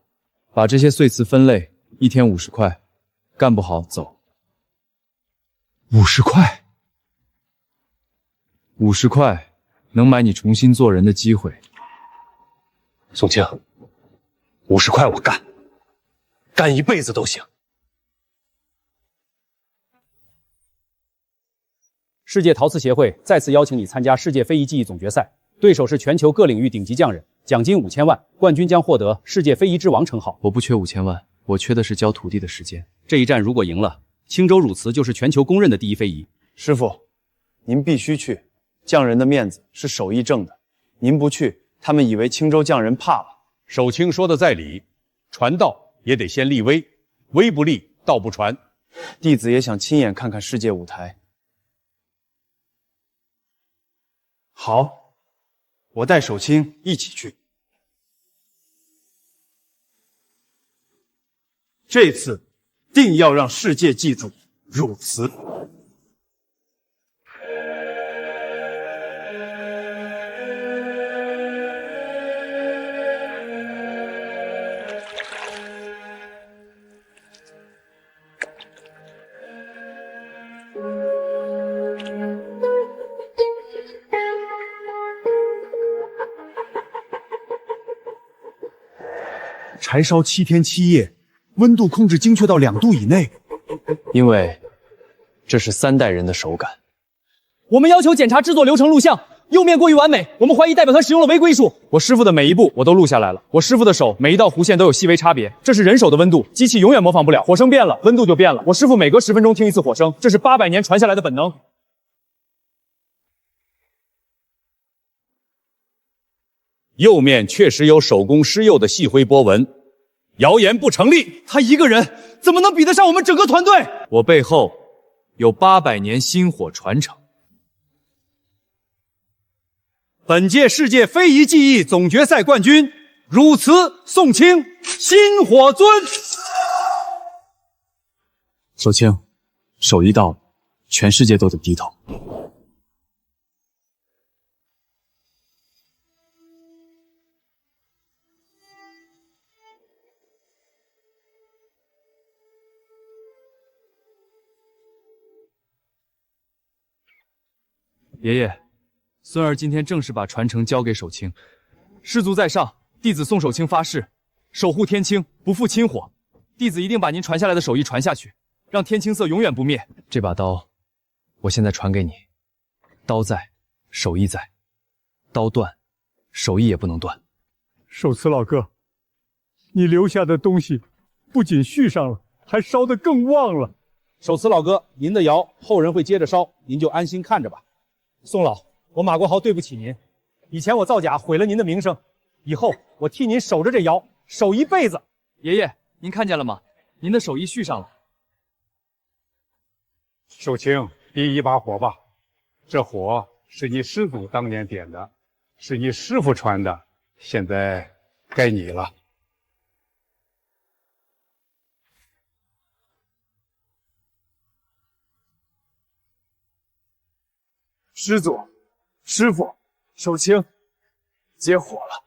把这些碎瓷分类，1天50块，干不好走。50块，50块能买你重新做人的机会。宋清，50块我干，干一辈子都行。世界陶瓷协会再次邀请你参加世界非遗技艺总决赛，对手是全球各领域顶级匠人，奖金5000万，冠军将获得世界非遗之王称号。我不缺5000万，我缺的是教徒弟的时间。这一战如果赢了，青州汝瓷就是全球公认的第一非遗。师傅，您必须去，匠人的面子是手艺挣的，您不去，他们以为青州匠人怕了。守清说的在理，传道也得先立威，威不立，道不传。弟子也想亲眼看看世界舞台。好，我带守清一起去。这次定要让世界记住汝瓷。柴烧7天7夜，温度控制精确到2度以内。因为这是3代人的手感。我们要求检查制作流程录像，釉面过于完美，我们怀疑代表他使用了违规艺术。我师傅的每一步我都录下来了，我师傅的手每一道弧线都有细微差别，这是人手的温度，机器永远模仿不了。火声变了，温度就变了。我师傅每隔10分钟听一次火声，这是800年传下来的本能。釉面确实有手工施釉的细灰波纹，谣言不成立。他一个人怎么能比得上我们整个团队？我背后有800年薪火传承。本届世界非遗技艺总决赛冠军，汝瓷宋清，薪火尊。守清，手艺到了，全世界都得低头。爷爷，孙儿今天正式把传承交给守清。师祖在上，弟子宋守清发誓，守护天青，不负亲火。弟子一定把您传下来的手艺传下去，让天青色永远不灭。这把刀，我现在传给你。刀在，手艺在；刀断，手艺也不能断。守瓷老哥，你留下的东西不仅续上了，还烧得更旺了。守瓷老哥，您的窑后人会接着烧，您就安心看着吧。宋老，我马国豪对不起您，以前我造假毁了您的名声，以后我替您守着这窑，守一辈子。爷爷，您看见了吗？您的手艺续上了。寿清，比一把火吧。这火是你师祖当年点的，是你师傅传的，现在该你了。师祖、师傅，手青接火了。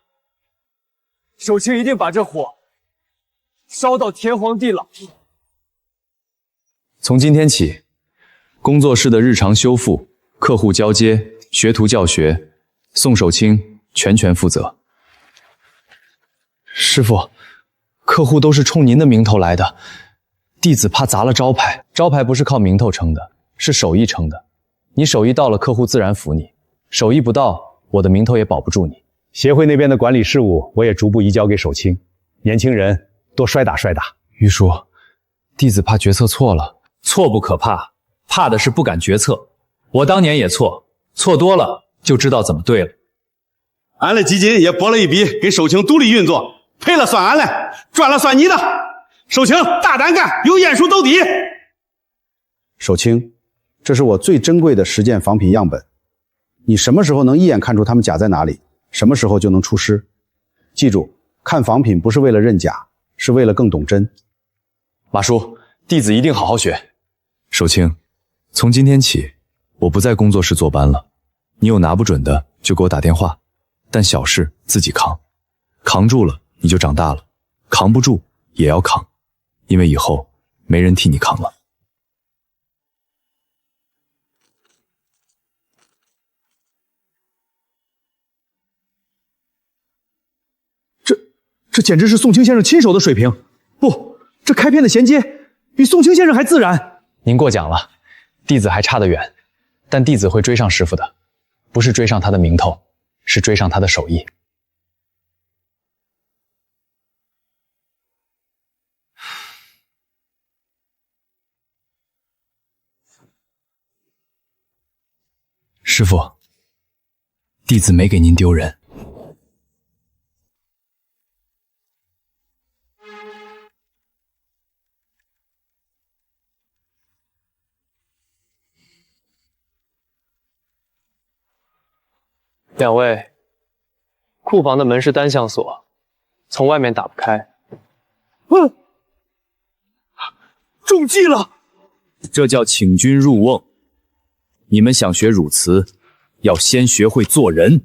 手青一定把这火烧到天荒地老。从今天起，工作室的日常修复、客户交接、学徒教学，宋守清全权负责。师傅，客户都是冲您的名头来的，弟子怕砸了招牌。招牌不是靠名头撑的，是手艺撑的。你手艺到了，客户自然服你；手艺不到，我的名头也保不住你。协会那边的管理事务，我也逐步移交给守清。年轻人多摔打摔打。于叔，弟子怕决策错了。错不可怕，怕的是不敢决策。我当年也错，错多了就知道怎么对了。俺的基金也拨了一笔给守清独立运作，赔了算俺的，赚了算你的。守清大胆干，有鼹鼠兜底。守清，这是我最珍贵的10件仿品样本，你什么时候能一眼看出它们假在哪里，什么时候就能出师。记住，看仿品不是为了认假，是为了更懂真。马叔，弟子一定好好学。守清，从今天起，我不在工作室坐班了。你有拿不准的就给我打电话，但小事自己扛，扛住了你就长大了，扛不住也要扛，因为以后没人替你扛了。这简直是宋清先生亲手的水平。不，这开篇的衔接比宋清先生还自然。您过奖了，弟子还差得远，但弟子会追上师傅的，不是追上他的名头，是追上他的手艺。师傅，弟子没给您丢人。两位，库房的门是单向锁，从外面打不开。中计了！这叫请君入瓮。你们想学汝瓷，要先学会做人。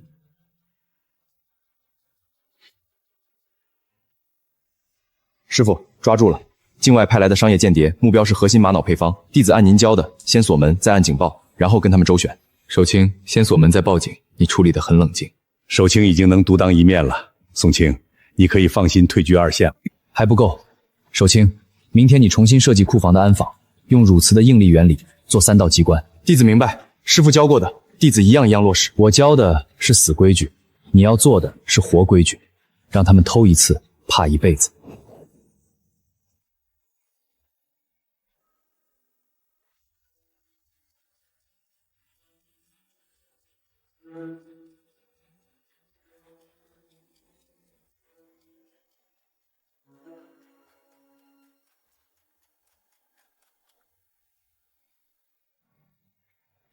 师傅，抓住了！境外派来的商业间谍，目标是核心玛瑙配方。弟子按您教的，先锁门，再按警报，然后跟他们周旋。守清，先锁门再报警。你处理得很冷静。守清已经能独当一面了，宋清，你可以放心退居2线。还不够，守清，明天你重新设计库房的安防，用汝瓷的应力原理做3道机关。弟子明白，师傅教过的，弟子一样一样落实。我教的是死规矩，你要做的是活规矩，让他们偷一次，怕一辈子。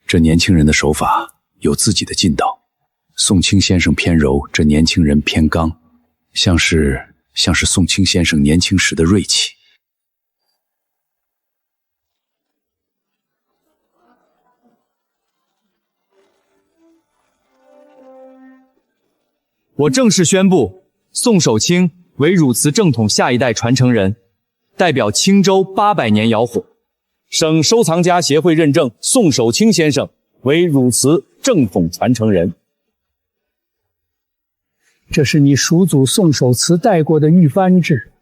这年轻人的手法有自己的劲道。宋清先生偏柔，这年轻人偏刚，像是宋清先生年轻时的锐气。我正式宣布，宋守清为汝瓷正统下一代传承人，代表青州800年窑火。省收藏家协会认证宋守清先生为汝瓷正统传承人。这是你蜀祖宋守慈带过的玉幡制，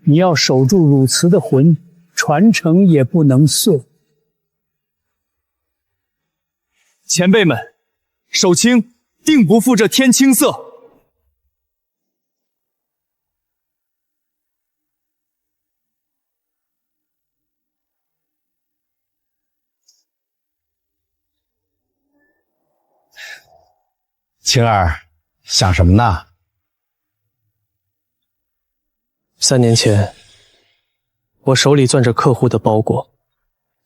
你要守住汝瓷的魂，传承也不能碎。前辈们，守清定不负这天青色。青儿，想什么呢？3年前，我手里攥着客户的包裹，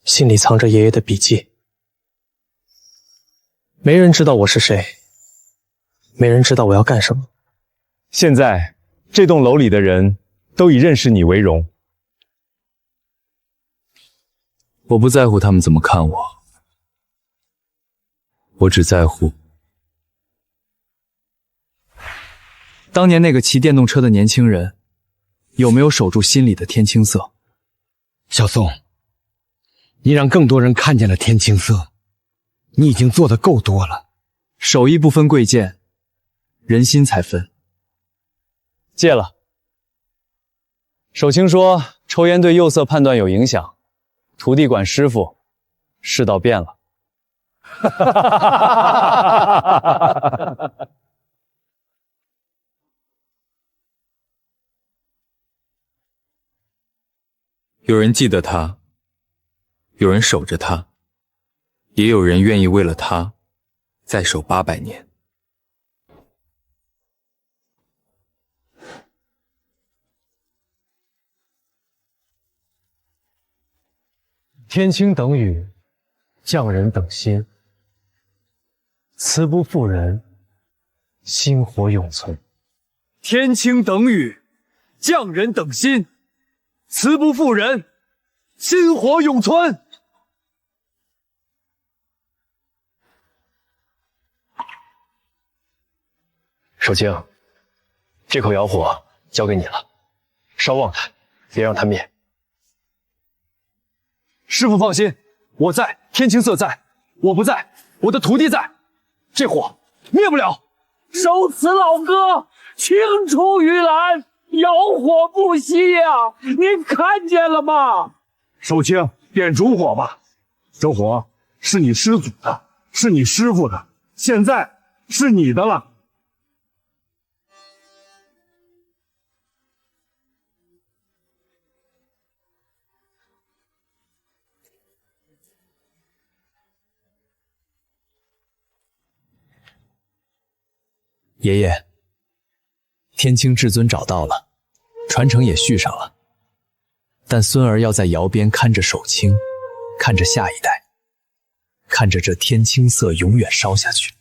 心里藏着爷爷的笔记。没人知道我是谁，没人知道我要干什么。现在这栋楼里的人都以认识你为荣。我不在乎他们怎么看我，我只在乎当年那个骑电动车的年轻人有没有守住心里的天青色。小宋，你让更多人看见了天青色，你已经做得够多了。手艺不分贵贱，人心才分。戒了。守清说抽烟对釉色判断有影响，徒弟管师傅，世道变了。有人记得他，有人守着他，也有人愿意为了他再守800年。天清等雨，匠人等心。词不负人，薪火永存。天清等雨，匠人等心。词不负人，薪火永存。守清，这口窑火交给你了，稍旺它，别让它灭。师傅放心，我在，天青色在，我不在，我的徒弟在，这火灭不了。守此老哥，青出于蓝，有火不熄呀！您看见了吗？守清，点烛火吧。这火是你师祖的，是你师傅的，现在是你的了。爷爷，天清至尊找到了，传承也续上了，但孙儿要在窑边看着守清，看着下一代，看着这天青色永远烧下去。